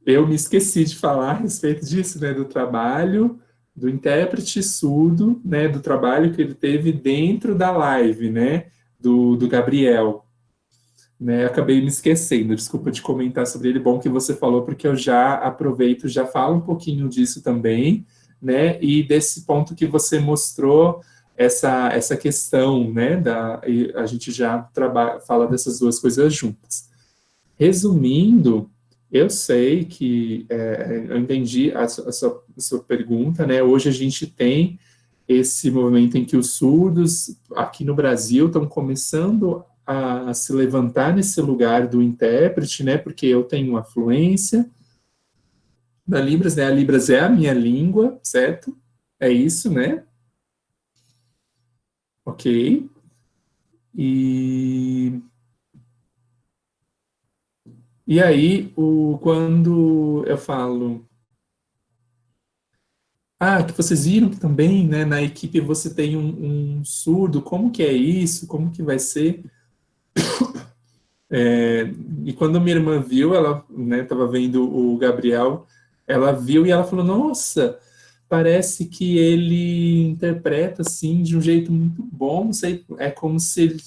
eu me esqueci de falar a respeito disso, né, do trabalho do intérprete surdo, né, do trabalho que ele teve dentro da live, né, do Gabriel. Né, acabei me esquecendo, desculpa de comentar sobre ele, bom que você falou, porque eu já aproveito, já falo um pouquinho disso também, né, e desse ponto que você mostrou, essa questão, né, a gente já fala dessas duas coisas juntas. Resumindo, eu sei que, eu entendi a sua pergunta, né, hoje a gente tem esse movimento em que os surdos aqui no Brasil estão começando a se levantar nesse lugar do intérprete, né? Porque eu tenho uma fluência da Libras, né? A Libras é a minha língua, certo? É isso, né? Ok. E aí, quando eu falo, que vocês viram que também, né, na equipe você tem um surdo, como que é isso? Como que vai ser? E quando minha irmã viu, ela, né, estava vendo o Gabriel, ela viu e ela falou, nossa, parece que ele interpreta, assim, de um jeito muito bom, não sei, é como se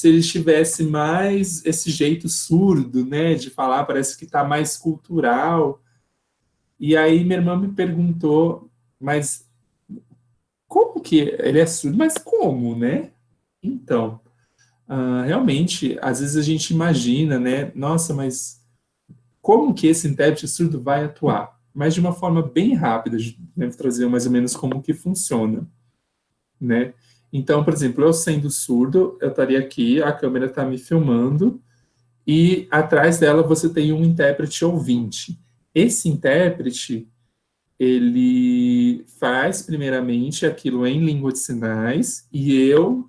ele tivesse mais esse jeito surdo, né, de falar, parece que está mais cultural. E aí minha irmã me perguntou, mas como que ele é surdo? Mas como, né? Então, realmente, às vezes a gente imagina, né? Nossa, mas como que esse intérprete surdo vai atuar? Mas de uma forma bem rápida, devo trazer mais ou menos como que funciona, né? Então, por exemplo, eu sendo surdo, eu estaria aqui, a câmera está me filmando, e atrás dela você tem um intérprete ouvinte. Esse intérprete, ele faz primeiramente aquilo em língua de sinais, e eu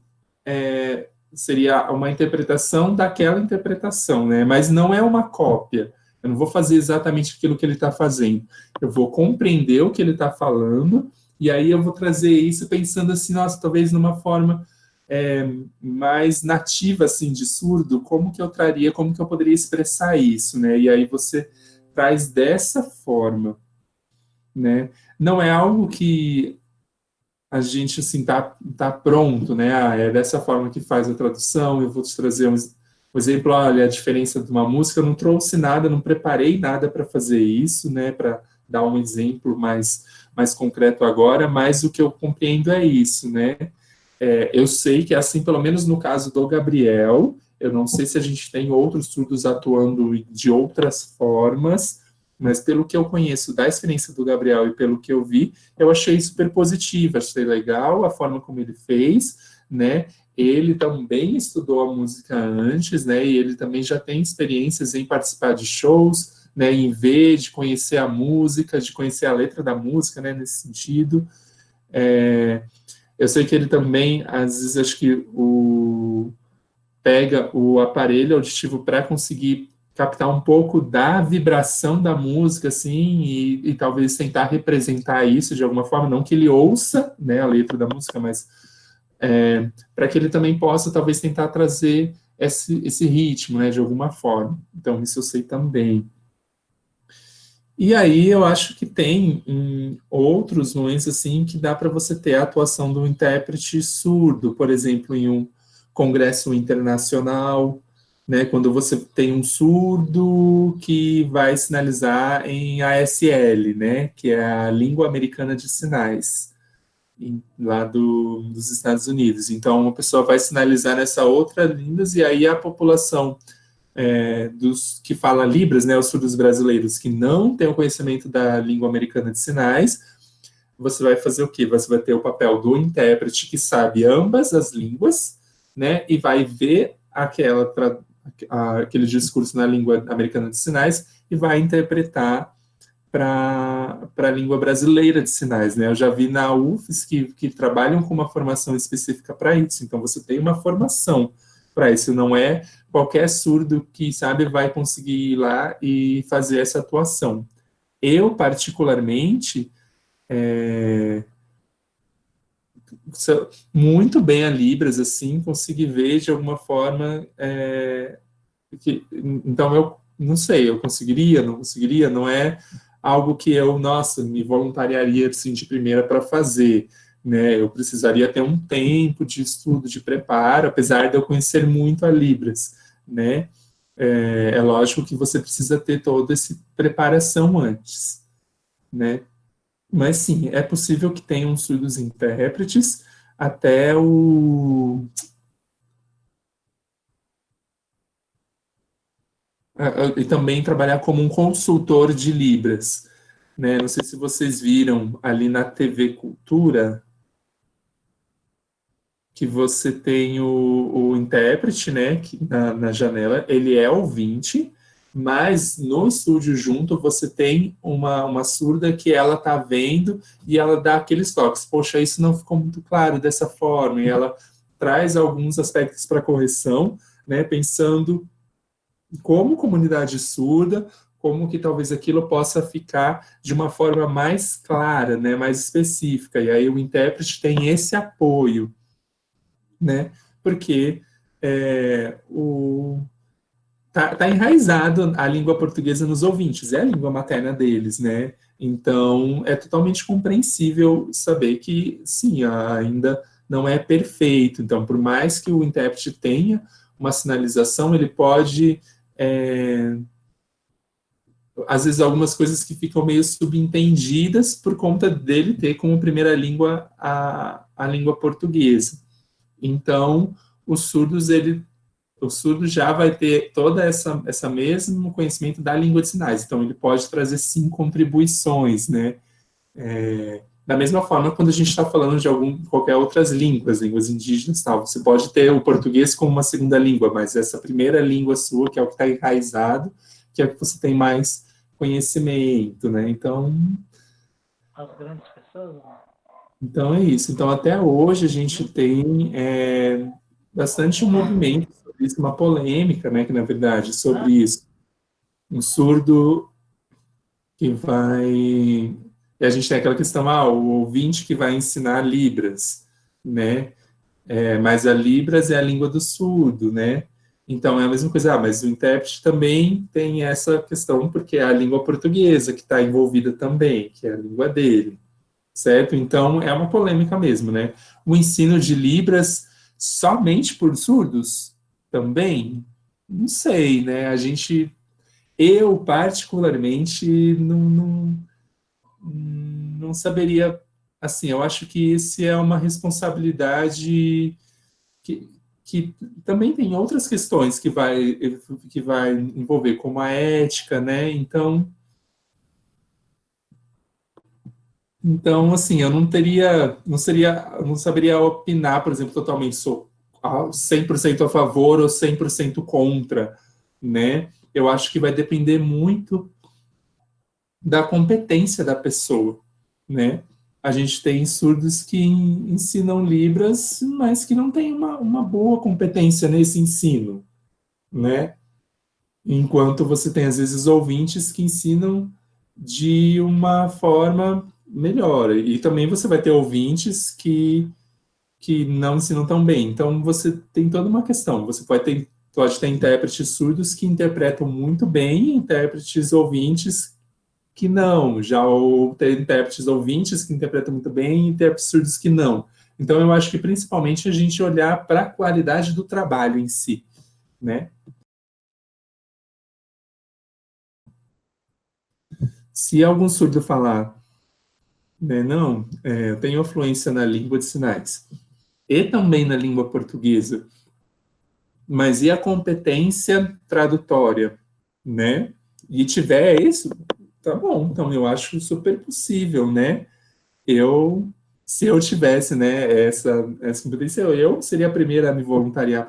seria uma interpretação daquela interpretação, né? Mas não é uma cópia. Eu não vou fazer exatamente aquilo que ele está fazendo. Eu vou compreender o que ele está falando, e aí eu vou trazer isso pensando assim, nossa, talvez numa forma mais nativa, assim, de surdo, como que eu traria, como que eu poderia expressar isso, né? E aí você traz dessa forma, né? Não é algo que a gente, assim, tá pronto, né? É dessa forma que faz a tradução. Eu vou te trazer um exemplo, olha, a diferença de uma música. Eu não trouxe nada, não preparei nada para fazer isso, né? Para dar um exemplo mais concreto agora, mas o que eu compreendo é isso, né? Eu sei que, assim, pelo menos no caso do Gabriel, eu não sei se a gente tem outros surdos atuando de outras formas, mas pelo que eu conheço da experiência do Gabriel e pelo que eu vi, eu achei super positivo, achei legal a forma como ele fez, né? Ele também estudou a música antes, né? E ele também já tem experiências em participar de shows, né? Em ver, de conhecer a música, de conhecer a letra da música, né? Nesse sentido. Eu sei que ele também, às vezes, acho que pega o aparelho auditivo para conseguir captar um pouco da vibração da música, assim, e talvez tentar representar isso de alguma forma, não que ele ouça, né, a letra da música, mas para que ele também possa, talvez, tentar trazer esse ritmo, né, de alguma forma. Então, isso eu sei também. E aí eu acho que tem outros momentos assim que dá para você ter a atuação do intérprete surdo, por exemplo, em um congresso internacional, né, quando você tem um surdo que vai sinalizar em ASL, né, que é a Língua Americana de Sinais, lá dos Estados Unidos. Então, uma pessoa vai sinalizar nessa outra língua e aí a população dos que fala Libras, né, os surdos brasileiros que não têm o conhecimento da língua americana de sinais, você vai fazer o quê? Você vai ter o papel do intérprete que sabe ambas as línguas, né, e vai ver aquele discurso na língua americana de sinais e vai interpretar para a língua brasileira de sinais, né? Eu já vi na UFES que trabalham com uma formação específica para isso, então você tem uma formação para isso, não é qualquer surdo que sabe vai conseguir ir lá e fazer essa atuação. Eu, particularmente, muito bem a Libras, assim, consegui ver de alguma forma, então não sei, eu conseguiria, não conseguiria, não é algo que eu, nossa, me voluntariaria assim, de primeira para fazer, né? Eu precisaria ter um tempo de estudo, de preparo, apesar de eu conhecer muito a Libras, né? É lógico que você precisa ter toda essa preparação antes, né? Mas sim, é possível que tenham surdos intérpretes até o e também trabalhar como um consultor de Libras, né? Não sei se vocês viram ali na TV Cultura que você tem o intérprete, né, que na janela, ele é ouvinte, mas no estúdio junto você tem uma surda que ela tá vendo e ela dá aqueles toques. Poxa, isso não ficou muito claro dessa forma, e ela traz alguns aspectos para correção, né, pensando como comunidade surda, como que talvez aquilo possa ficar de uma forma mais clara, né, mais específica. E aí o intérprete tem esse apoio, né? Porque tá enraizado a língua portuguesa nos ouvintes, é a língua materna deles, né? Então, é totalmente compreensível saber que, sim, ainda não é perfeito. Então, por mais que o intérprete tenha uma sinalização, ele pode, às vezes, algumas coisas que ficam meio subentendidas por conta dele ter como primeira língua a língua portuguesa. Então, o surdo já vai ter toda essa mesmo conhecimento da língua de sinais. Então, ele pode trazer, sim, contribuições, né? Da mesma forma, quando a gente está falando de qualquer outras línguas indígenas, tal, você pode ter o português como uma segunda língua, mas essa primeira língua sua, que é o que está enraizado, que é o que você tem mais conhecimento, né? Então... As grandes pessoas... Então é isso. Então até hoje a gente tem bastante um movimento sobre isso, uma polêmica, né, que na verdade, sobre isso. Um surdo que vai... E a gente tem aquela questão, o ouvinte que vai ensinar Libras, né? Mas a Libras é a língua do surdo, né? Então é a mesma coisa, mas o intérprete também tem essa questão, porque é a língua portuguesa que está envolvida também, que é a língua dele. Certo? Então, é uma polêmica mesmo, né? O ensino de Libras somente por surdos? Também? Não sei, né? Eu particularmente, não saberia, assim, eu acho que esse é uma responsabilidade que também tem outras questões que vai envolver, como a ética, né? Então, assim, eu não saberia opinar, por exemplo, totalmente, sou 100% a favor ou 100% contra, né? Eu acho que vai depender muito da competência da pessoa, né? A gente tem surdos que ensinam Libras, mas que não têm uma boa competência nesse ensino, né? Enquanto você tem, às vezes, ouvintes que ensinam de uma forma melhor. E também você vai ter ouvintes que não ensinam tão bem. Então, você tem toda uma questão. Você pode ter intérpretes surdos que interpretam muito bem e intérpretes ouvintes que não. Já ou ter intérpretes ouvintes que interpretam muito bem e intérpretes surdos que não. Então, eu acho que, principalmente, a gente olhar para a qualidade do trabalho em si, né? Se algum surdo falar, né, não, eu tenho influência na língua de sinais e também na língua portuguesa, mas e a competência tradutória, né? E tiver isso, tá bom, então eu acho super possível, né? Se eu tivesse, né, essa competência, eu seria a primeira a me voluntariar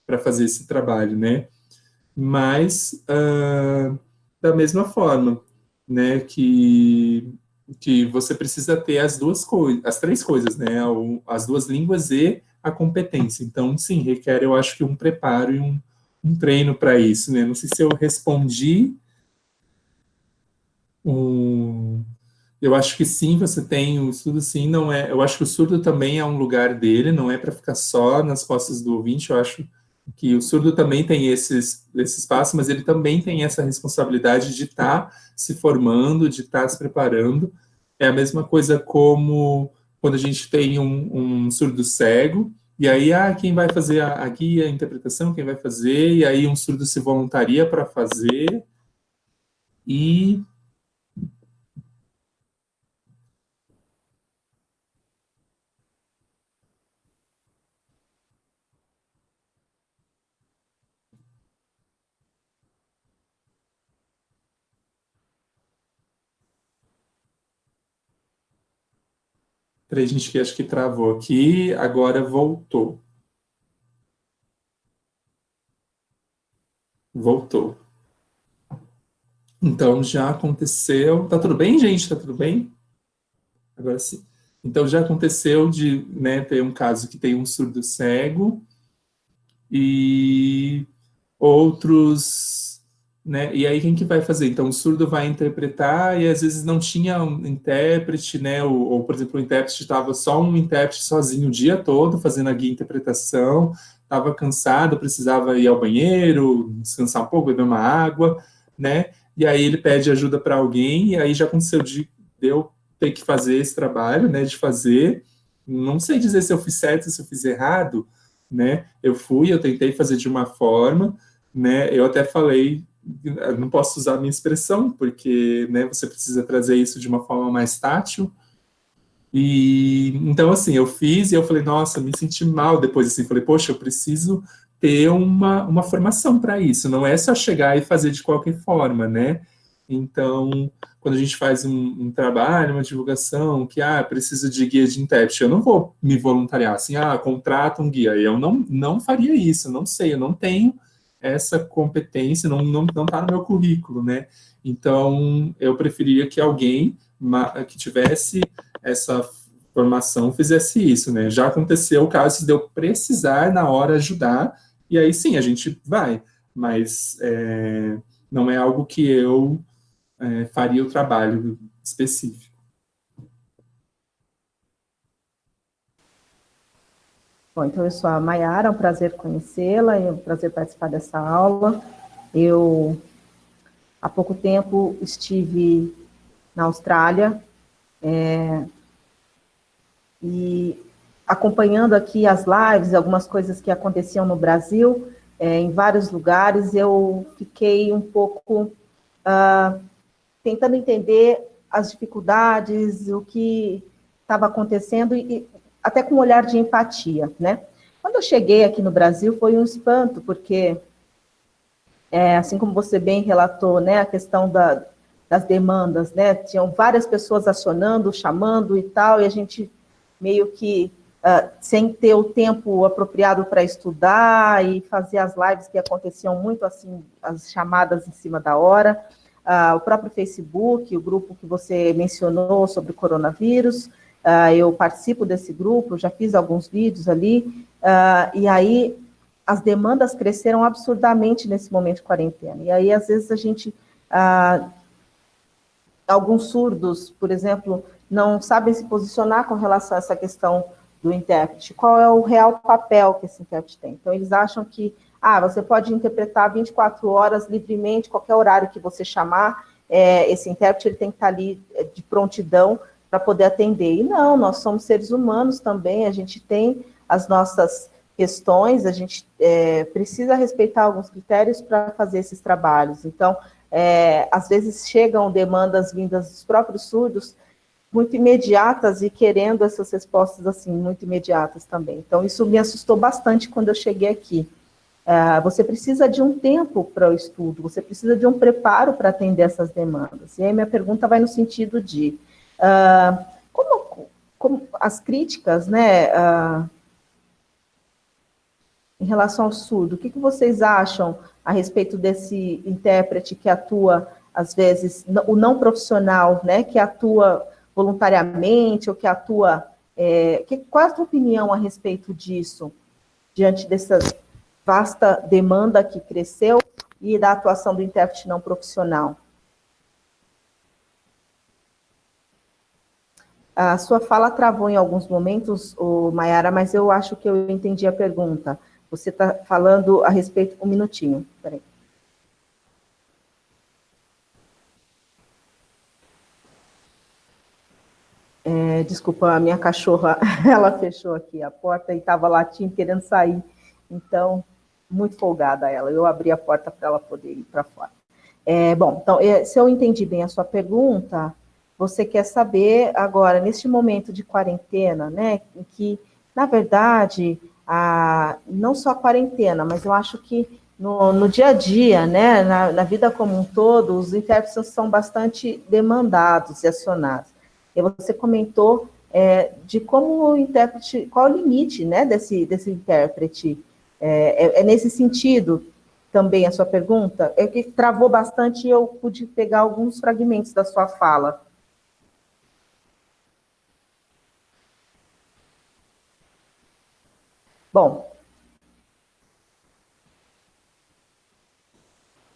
para fazer esse trabalho, né? Mas, da mesma forma, né, que você precisa ter as três coisas, né, as duas línguas e a competência. Então, sim, requer, eu acho que um preparo e um treino para isso, né? Não sei se eu respondi. Eu acho que sim, você tem o estudo, sim, não é. Eu acho que o surdo também é um lugar dele, não é para ficar só nas costas do ouvinte. Eu acho que o surdo também tem esse espaço, mas ele também tem essa responsabilidade de estar se formando, de estar se preparando. É a mesma coisa como quando a gente tem um surdo cego, e aí, quem vai fazer a guia, a interpretação, quem vai fazer, e aí um surdo se voluntaria para fazer, e peraí, gente, que acho que travou aqui, agora voltou. Voltou. Então, já aconteceu. Tá tudo bem, gente? Tá tudo bem? Agora sim. Então, já aconteceu de, né, ter um caso que tem um surdo cego e outros, né? E aí, quem que vai fazer? Então, o surdo vai interpretar e às vezes não tinha um intérprete, né? Ou por exemplo, o intérprete estava só um intérprete sozinho o dia todo fazendo a guia interpretação, estava cansado, precisava ir ao banheiro, descansar um pouco, beber uma água, né? E aí ele pede ajuda para alguém, e aí já aconteceu de eu ter que fazer esse trabalho, né? De fazer. Não sei dizer se eu fiz certo, se eu fiz errado, né? Eu tentei fazer de uma forma, né? Eu até falei, eu não posso usar a minha expressão, porque, né, você precisa trazer isso de uma forma mais tátil. E então, assim, eu fiz e eu falei, nossa, me senti mal depois, assim, falei, poxa, eu preciso ter uma formação para isso, não é só chegar e fazer de qualquer forma, né? Então, quando a gente faz um trabalho, uma divulgação, que, preciso de guia de intérprete, eu não vou me voluntariar, assim, contrata um guia, eu não faria isso, não sei, eu não tenho essa competência, não tá no meu currículo, né? Então, eu preferia que alguém que tivesse essa formação fizesse isso, né? Já aconteceu o caso de eu precisar na hora ajudar, e aí sim, a gente vai, mas não é algo que eu faria o trabalho específico. Bom, então eu sou a Maiara, é um prazer conhecê-la, é um prazer participar dessa aula. Eu, há pouco tempo, estive na Austrália, e acompanhando aqui as lives, algumas coisas que aconteciam no Brasil, em vários lugares, eu fiquei um pouco tentando entender as dificuldades, o que estava acontecendo, e até com um olhar de empatia, né? Quando eu cheguei aqui no Brasil, foi um espanto, porque, assim como você bem relatou, né, a questão das demandas, né? Tinham várias pessoas acionando, chamando e tal, e a gente meio que sem ter o tempo apropriado para estudar e fazer as lives que aconteciam muito assim, as chamadas em cima da hora. O próprio Facebook, o grupo que você mencionou sobre o coronavírus, eu participo desse grupo, já fiz alguns vídeos ali, e aí as demandas cresceram absurdamente nesse momento de quarentena. E aí, às vezes, a gente... alguns surdos, por exemplo, não sabem se posicionar com relação a essa questão do intérprete. Qual é o real papel que esse intérprete tem? Então, eles acham que você pode interpretar 24 horas livremente, qualquer horário que você chamar, esse intérprete ele tem que estar ali de prontidão para poder atender. E não, nós somos seres humanos também, a gente tem as nossas questões, a gente precisa respeitar alguns critérios para fazer esses trabalhos. Então, às vezes chegam demandas vindas dos próprios surdos muito imediatas e querendo essas respostas assim, muito imediatas também. Então, isso me assustou bastante quando eu cheguei aqui. Você precisa de um tempo para o estudo, você precisa de um preparo para atender essas demandas. E aí minha pergunta vai no sentido de como as críticas, né, em relação ao surdo, o que vocês acham a respeito desse intérprete que atua, às vezes, o não profissional, né, que atua voluntariamente, ou que atua... qual é a sua opinião a respeito disso, diante dessa vasta demanda que cresceu e da atuação do intérprete não profissional? A sua fala travou em alguns momentos, Maiara, mas eu acho que eu entendi a pergunta. Você está falando a respeito... Um minutinho, peraí. Desculpa, a minha cachorra, ela fechou aqui a porta e estava latindo, querendo sair. Então, muito folgada ela. Eu abri a porta para ela poder ir para fora. Bom, então, se eu entendi bem a sua pergunta, você quer saber agora, neste momento de quarentena, né, em que, na verdade, não só a quarentena, mas eu acho que no dia a dia, né, na vida como um todo, os intérpretes são bastante demandados e acionados. E você comentou de como o intérprete, qual é o limite, né, desse intérprete. É nesse sentido também a sua pergunta? É que travou bastante e eu pude pegar alguns fragmentos da sua fala. Bom,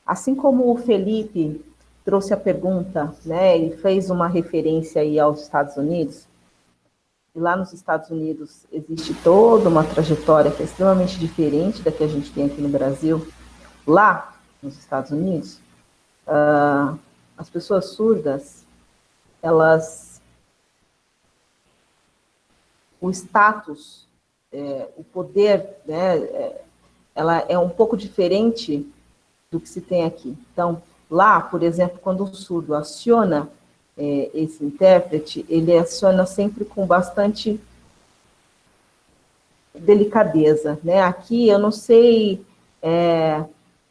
assim como o Felipe trouxe a pergunta, né, e fez uma referência aí aos Estados Unidos, e lá nos Estados Unidos existe toda uma trajetória que é extremamente diferente da que a gente tem aqui no Brasil. Lá, nos Estados Unidos, as pessoas surdas, o status, o poder, né, ela é um pouco diferente do que se tem aqui. Então, lá, por exemplo, quando o surdo aciona esse intérprete, ele aciona sempre com bastante delicadeza, né? Aqui eu não sei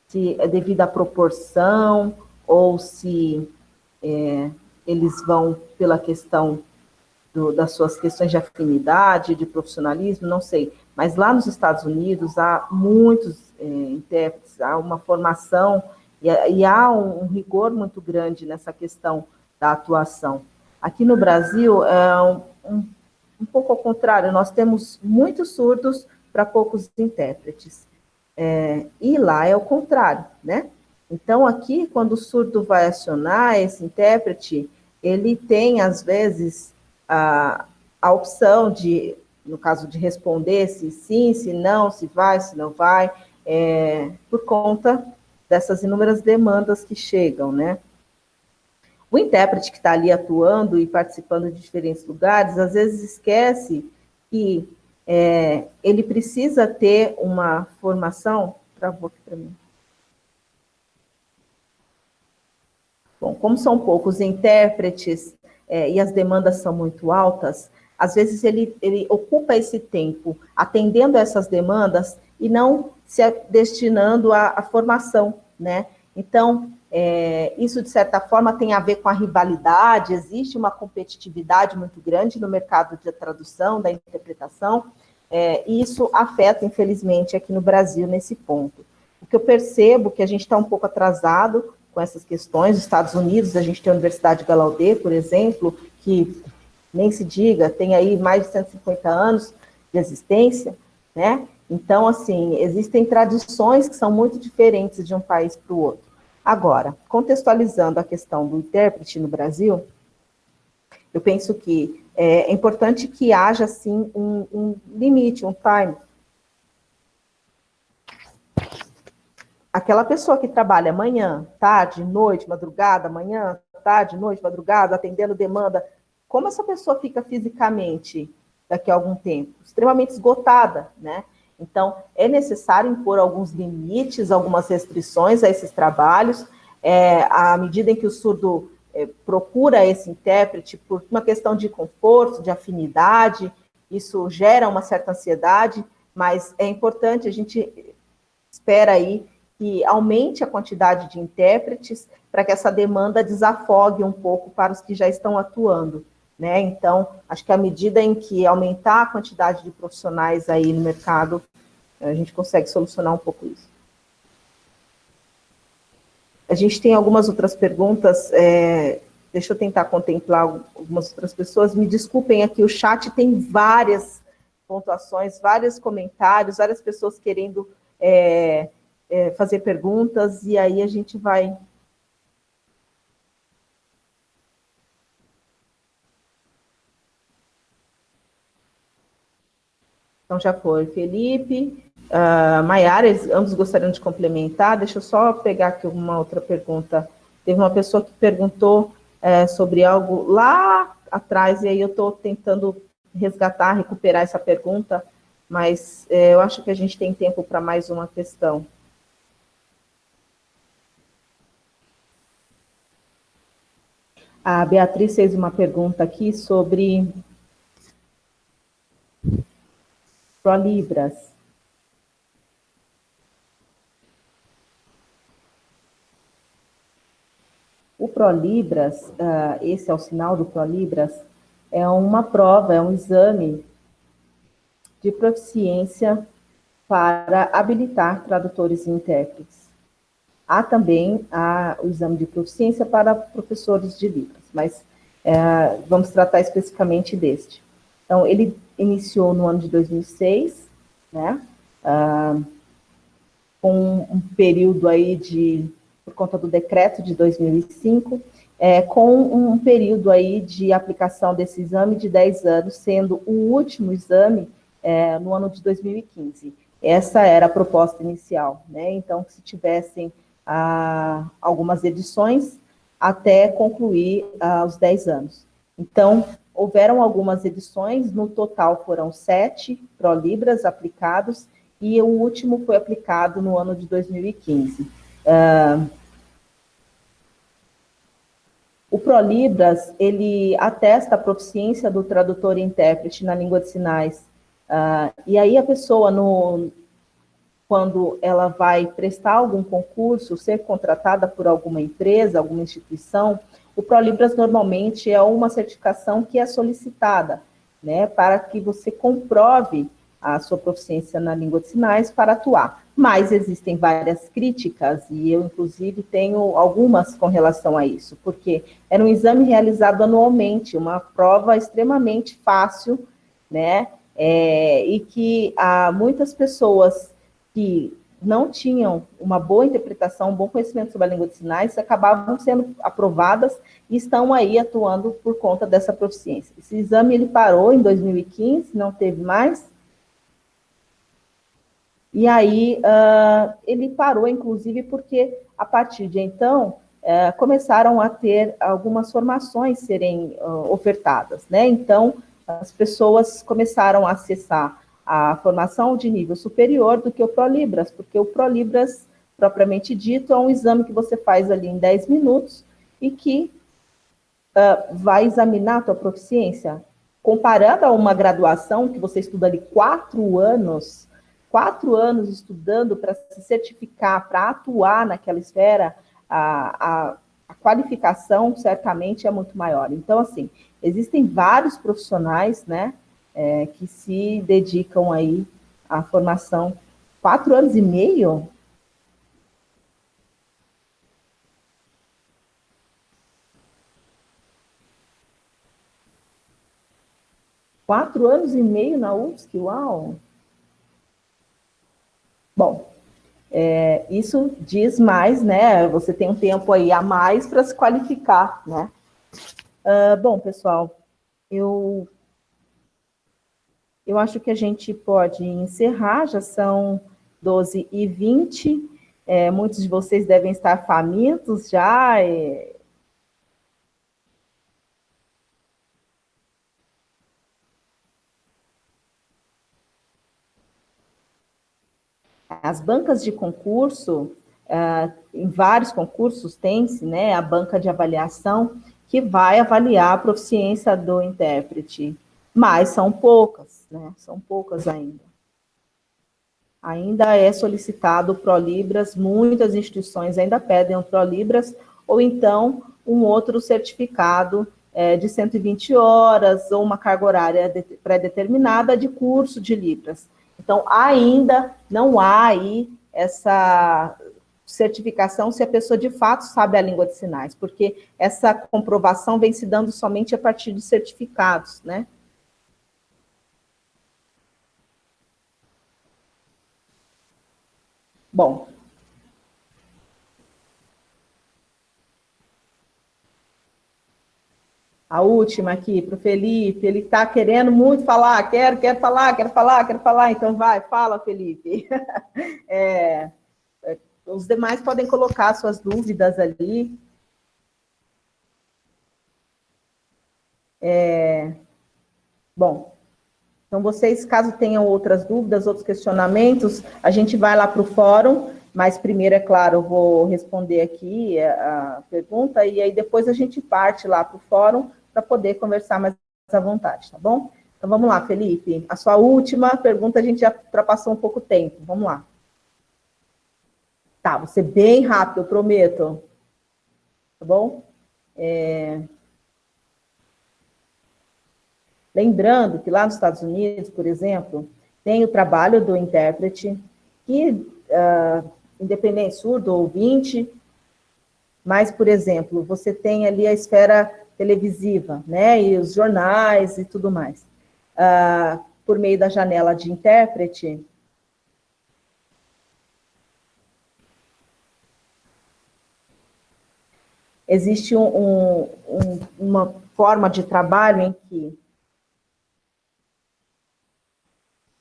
se é devido à proporção ou se eles vão pela questão das suas questões de afinidade, de profissionalismo, não sei. Mas lá nos Estados Unidos há muitos intérpretes, há uma formação e há um rigor muito grande nessa questão da atuação. Aqui no Brasil, um pouco ao contrário, nós temos muitos surdos para poucos intérpretes. E lá é o contrário, né? Então, aqui, quando o surdo vai acionar esse intérprete, ele tem, às vezes, a opção de, no caso de responder se sim, se não, se vai, se não vai, por conta dessas inúmeras demandas que chegam, né? O intérprete que está ali atuando e participando de diferentes lugares, às vezes esquece que ele precisa ter uma formação... Travou aqui para mim. Bom, como são poucos intérpretes e as demandas são muito altas, às vezes ele ocupa esse tempo atendendo a essas demandas e não se destinando à formação, né? Então, isso, de certa forma, tem a ver com a rivalidade, existe uma competitividade muito grande no mercado da tradução, da interpretação, e isso afeta, infelizmente, aqui no Brasil, nesse ponto. O que eu percebo que a gente está um pouco atrasado com essas questões. Nos Estados Unidos, a gente tem a Universidade Gallaudet, por exemplo, que, nem se diga, tem aí mais de 150 anos de existência, né? Então, assim, existem tradições que são muito diferentes de um país para o outro. Agora, contextualizando a questão do intérprete no Brasil, eu penso que é importante que haja, sim, um limite, um time. Aquela pessoa que trabalha manhã, tarde, noite, madrugada, manhã, tarde, noite, madrugada, atendendo demanda, como essa pessoa fica fisicamente daqui a algum tempo? Extremamente esgotada, né? Então, é necessário impor alguns limites, algumas restrições a esses trabalhos, à medida em que o surdo procura esse intérprete por uma questão de conforto, de afinidade, isso gera uma certa ansiedade, mas é importante, a gente espera aí que aumente a quantidade de intérpretes para que essa demanda desafogue um pouco para os que já estão atuando, né? Então, acho que à medida em que aumentar a quantidade de profissionais aí no mercado, a gente consegue solucionar um pouco isso. A gente tem algumas outras perguntas, deixa eu tentar contemplar algumas outras pessoas. Me desculpem aqui, o chat tem várias pontuações, vários comentários, várias pessoas querendo fazer perguntas, e aí a gente vai... Então, já foi Felipe, Maiara, ambos gostariam de complementar. Deixa eu só pegar aqui uma outra pergunta. Teve uma pessoa que perguntou sobre algo lá atrás, e aí eu estou tentando resgatar, recuperar essa pergunta, mas eu acho que a gente tem tempo para mais uma questão. A Beatriz fez uma pergunta aqui sobre Prolibras. O Prolibras, esse é o sinal do Prolibras, é uma prova, é um exame de proficiência para habilitar tradutores e intérpretes. Há também o exame de proficiência para professores de Libras, mas vamos tratar especificamente deste. Então, ele iniciou no ano de 2006, né, com um período aí por conta do decreto de 2005, com um período aí de aplicação desse exame de 10 anos, sendo o último exame no ano de 2015. Essa era a proposta inicial, né? Então, que se tivessem algumas edições até concluir os 10 anos. Então, houveram algumas edições, no total foram 7 Prolibras aplicados, e o último foi aplicado no ano de 2015. O Prolibras, ele atesta a proficiência do tradutor e intérprete na língua de sinais. E aí a pessoa, quando ela vai prestar algum concurso, ser contratada por alguma empresa, alguma instituição, o Prolibras normalmente é uma certificação que é solicitada, né, para que você comprove a sua proficiência na língua de sinais para atuar. Mas existem várias críticas, e eu, inclusive, tenho algumas com relação a isso, porque era um exame realizado anualmente, uma prova extremamente fácil, né, e que muitas pessoas que não tinham uma boa interpretação, um bom conhecimento sobre a língua de sinais, acabavam sendo aprovadas e estão aí atuando por conta dessa proficiência. Esse exame, ele parou em 2015, não teve mais. E aí, ele parou, inclusive, porque, a partir de então, começaram a ter algumas formações serem ofertadas, né? Então, as pessoas começaram a acessar a formação de nível superior do que o Prolibras, porque o Prolibras, propriamente dito, é um exame que você faz ali em 10 minutos e que vai examinar a tua proficiência. Comparando a uma graduação, que você estuda ali 4 anos estudando para se certificar, para atuar naquela esfera, a qualificação certamente é muito maior. Então, assim, existem vários profissionais, né, que se dedicam aí à formação. 4 anos e meio? Quatro anos e meio na UFSC, uau! Bom, isso diz mais, né? Você tem um tempo aí a mais para se qualificar, né? Bom, pessoal, eu acho que a gente pode encerrar, já são 12h20, muitos de vocês devem estar famintos já. As bancas de concurso, em vários concursos tem-se, né, a banca de avaliação, que vai avaliar a proficiência do intérprete, mas são poucas, né, são poucas ainda. Ainda é solicitado o Prolibras, muitas instituições ainda pedem o Prolibras, ou então um outro certificado de 120 horas, ou uma carga horária pré-determinada de curso de Libras. Então, ainda não há aí essa certificação se a pessoa de fato sabe a língua de sinais, porque essa comprovação vem se dando somente a partir de certificados, né? Bom, A última aqui para o Felipe, ele está querendo muito falar, quero falar, então vai, fala, Felipe. Os demais podem colocar suas dúvidas ali. Bom, então vocês, caso tenham outras dúvidas, outros questionamentos, a gente vai lá para o fórum, mas primeiro, é claro, eu vou responder aqui a pergunta, e aí depois a gente parte lá para o fórum para poder conversar mais à vontade, tá bom? Então vamos lá, Felipe. A sua última pergunta, a gente já ultrapassou um pouco o tempo. Vamos lá. Tá, vou ser bem rápido, eu prometo. Tá bom? Lembrando que lá nos Estados Unidos, por exemplo, tem o trabalho do intérprete, que, independente surdo ou ouvinte, mas, por exemplo, você tem ali a esfera televisiva, né, e os jornais e tudo mais. Por meio da janela de intérprete, existe uma forma de trabalho em que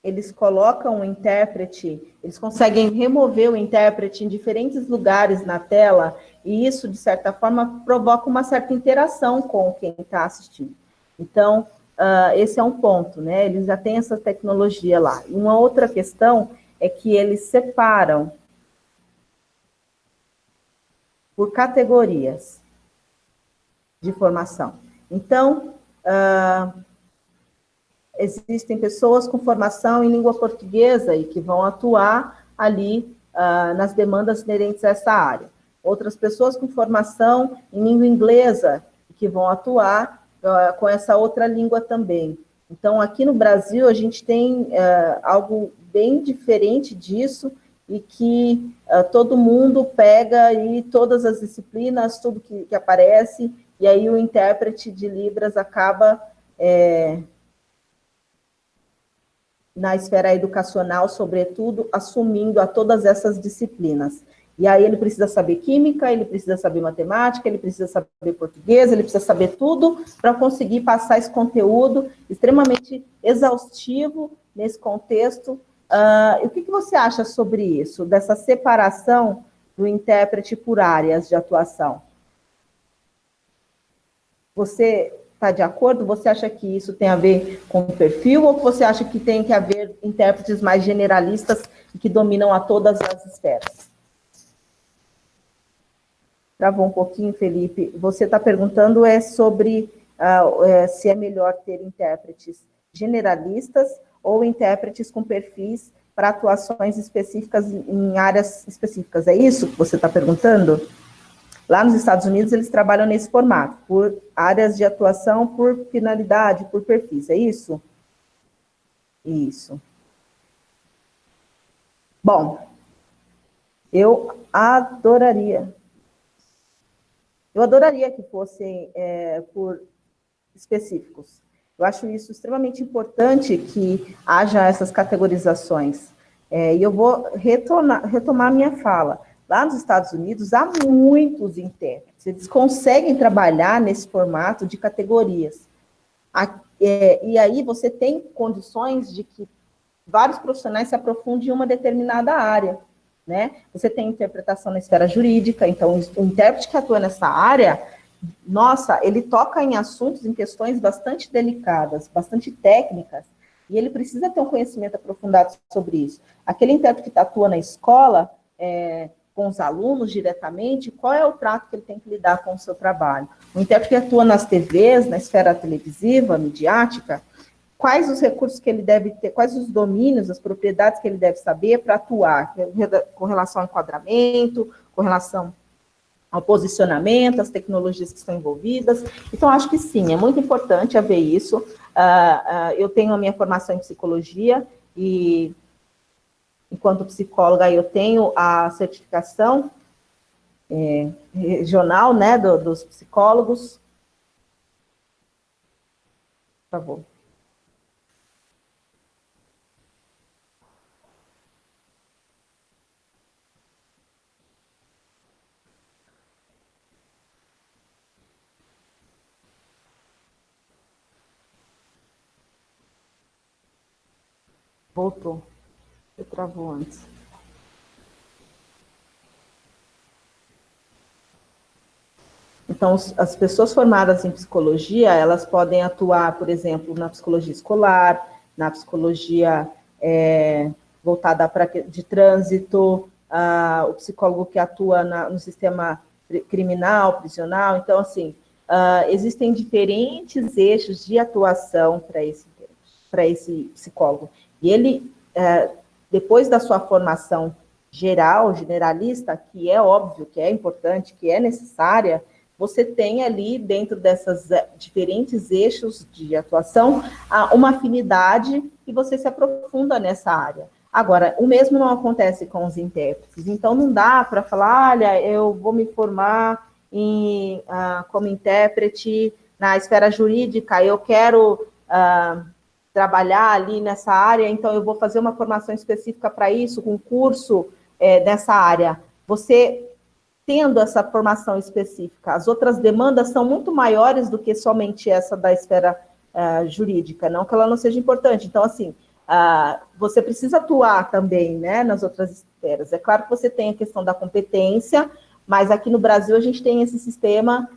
eles colocam o intérprete, eles conseguem remover o intérprete em diferentes lugares na tela, e isso, de certa forma, provoca uma certa interação com quem está assistindo. Então, esse é um ponto, né? Eles já têm essa tecnologia lá. E uma outra questão é que eles separam por categorias de formação. Então, existem pessoas com formação em língua portuguesa e que vão atuar ali nas demandas inerentes a essa área. Outras pessoas com formação em língua inglesa que vão atuar com essa outra língua também. Então, aqui no Brasil, a gente tem algo bem diferente disso e que todo mundo pega e todas as disciplinas, tudo que aparece, e aí o intérprete de Libras acaba na esfera educacional, sobretudo, assumindo a todas essas disciplinas. E aí ele precisa saber química, ele precisa saber matemática, ele precisa saber português, ele precisa saber tudo para conseguir passar esse conteúdo extremamente exaustivo nesse contexto. O que você acha sobre isso, dessa separação do intérprete por áreas de atuação? Você está de acordo? Você acha que isso tem a ver com o perfil, ou você acha que tem que haver intérpretes mais generalistas que dominam a todas as esferas? Travou um pouquinho, Felipe. Você está perguntando sobre se é melhor ter intérpretes generalistas ou intérpretes com perfis para atuações específicas em áreas específicas. É isso que você está perguntando? Lá nos Estados Unidos, eles trabalham nesse formato, por áreas de atuação, por finalidade, por perfis, é isso? Isso. Bom, eu adoraria que fossem por específicos. Eu acho isso extremamente importante que haja essas categorizações. E eu vou retomar a minha fala. Lá nos Estados Unidos, há muitos intérpretes. Eles conseguem trabalhar nesse formato de categorias. E aí você tem condições de que vários profissionais se aprofundem em uma determinada área, né? Você tem interpretação na esfera jurídica, então o intérprete que atua nessa área, nossa, ele toca em assuntos, em questões bastante delicadas, bastante técnicas, e ele precisa ter um conhecimento aprofundado sobre isso. Aquele intérprete que atua na escola, com os alunos diretamente, qual é o trato que ele tem que lidar com o seu trabalho? O intérprete que atua nas TVs, na esfera televisiva, midiática, quais os recursos que ele deve ter, quais os domínios, as propriedades que ele deve saber para atuar, com relação ao enquadramento, com relação ao posicionamento, as tecnologias que estão envolvidas. Então, acho que sim, é muito importante haver isso. Eu tenho a minha formação em psicologia e, enquanto psicóloga, eu tenho a certificação regional, né, dos psicólogos. Por favor. Voltou. Eu travou antes. Então, as pessoas formadas em psicologia, elas podem atuar, por exemplo, na psicologia escolar, na psicologia voltada para de trânsito, o psicólogo que atua no sistema criminal, prisional. Então, assim, existem diferentes eixos de atuação para esse psicólogo. E ele, depois da sua formação geral, generalista, que é óbvio, que é importante, que é necessária, você tem ali, dentro dessas diferentes eixos de atuação, uma afinidade e você se aprofunda nessa área. Agora, o mesmo não acontece com os intérpretes, então não dá para falar, olha, eu vou me formar como intérprete na esfera jurídica, eu quero trabalhar ali nessa área, então eu vou fazer uma formação específica para isso, com um curso nessa área. Você tendo essa formação específica, as outras demandas são muito maiores do que somente essa da esfera jurídica, não que ela não seja importante. Então, assim, você precisa atuar também, né, nas outras esferas. É claro que você tem a questão da competência, mas aqui no Brasil a gente tem esse sistema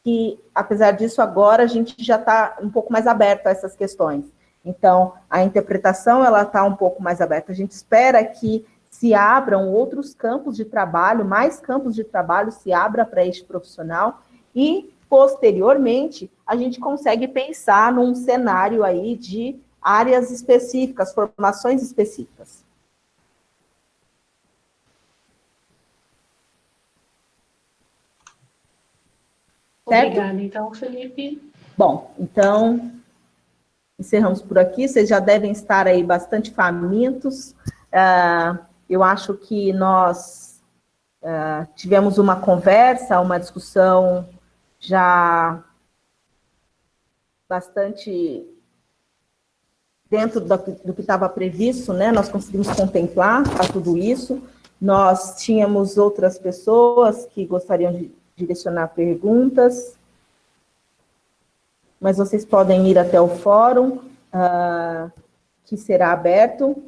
que, apesar disso, agora a gente já está um pouco mais aberto a essas questões. Então, a interpretação, ela está um pouco mais aberta. A gente espera que se abram outros campos de trabalho, mais campos de trabalho se abra para este profissional e, posteriormente, a gente consegue pensar num cenário aí de áreas específicas, formações específicas. Obrigada, então, Felipe. Bom, então, encerramos por aqui. Vocês já devem estar aí bastante famintos. Eu acho que nós tivemos uma conversa, uma discussão já bastante dentro do que estava previsto, né? Nós conseguimos contemplar tudo isso. Nós tínhamos outras pessoas que gostariam de direcionar perguntas, mas vocês podem ir até o fórum, que será aberto,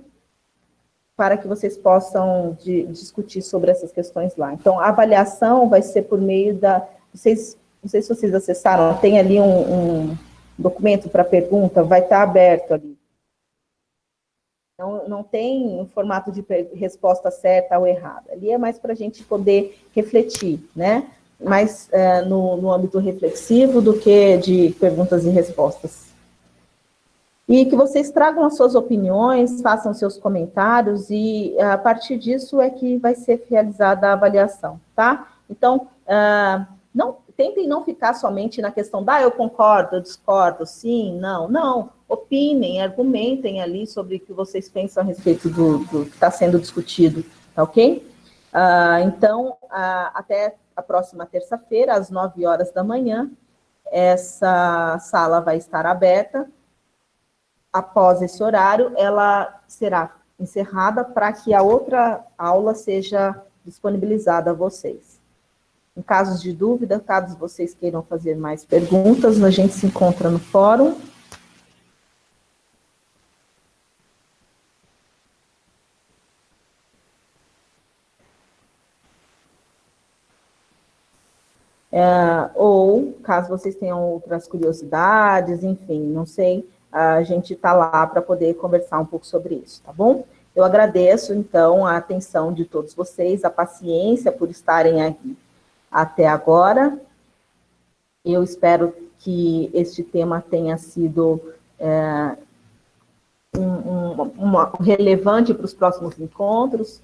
para que vocês possam discutir sobre essas questões lá. Então, a avaliação vai ser por meio da... não sei se vocês acessaram, tem ali um documento para pergunta, vai estar aberto ali. Não tem um formato de resposta certa ou errada. Ali é mais para a gente poder refletir, né? Mais no âmbito reflexivo do que de perguntas e respostas. E que vocês tragam as suas opiniões, façam seus comentários, e a partir disso é que vai ser realizada a avaliação, tá? Então, tentem não ficar somente na questão eu concordo, eu discordo, sim, não. Opinem, argumentem ali sobre o que vocês pensam a respeito do que está sendo discutido, tá ok? Então, até a próxima terça-feira, às 9 horas da manhã, essa sala vai estar aberta. Após esse horário, ela será encerrada para que a outra aula seja disponibilizada a vocês. Em casos de dúvida, caso vocês queiram fazer mais perguntas, a gente se encontra no fórum. Ou, caso vocês tenham outras curiosidades, enfim, não sei, a gente está lá para poder conversar um pouco sobre isso, tá bom? Eu agradeço, então, a atenção de todos vocês, a paciência por estarem aqui até agora. Eu espero que este tema tenha sido relevante para os próximos encontros,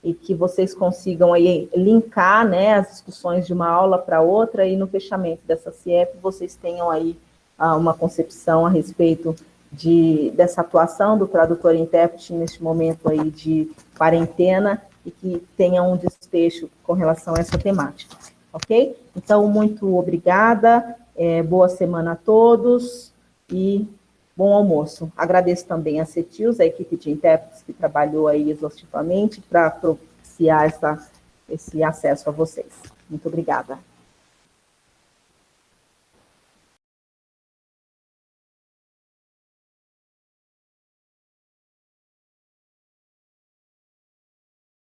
e que vocês consigam aí linkar, né, as discussões de uma aula para outra, e no fechamento dessa CIEP vocês tenham aí uma concepção a respeito dessa atuação do tradutor e intérprete neste momento aí de quarentena, e que tenham um desfecho com relação a essa temática, ok? Então, muito obrigada, boa semana a todos, e bom almoço. Agradeço também a CETILS, a equipe de intérpretes que trabalhou aí exaustivamente para propiciar esse acesso a vocês. Muito obrigada.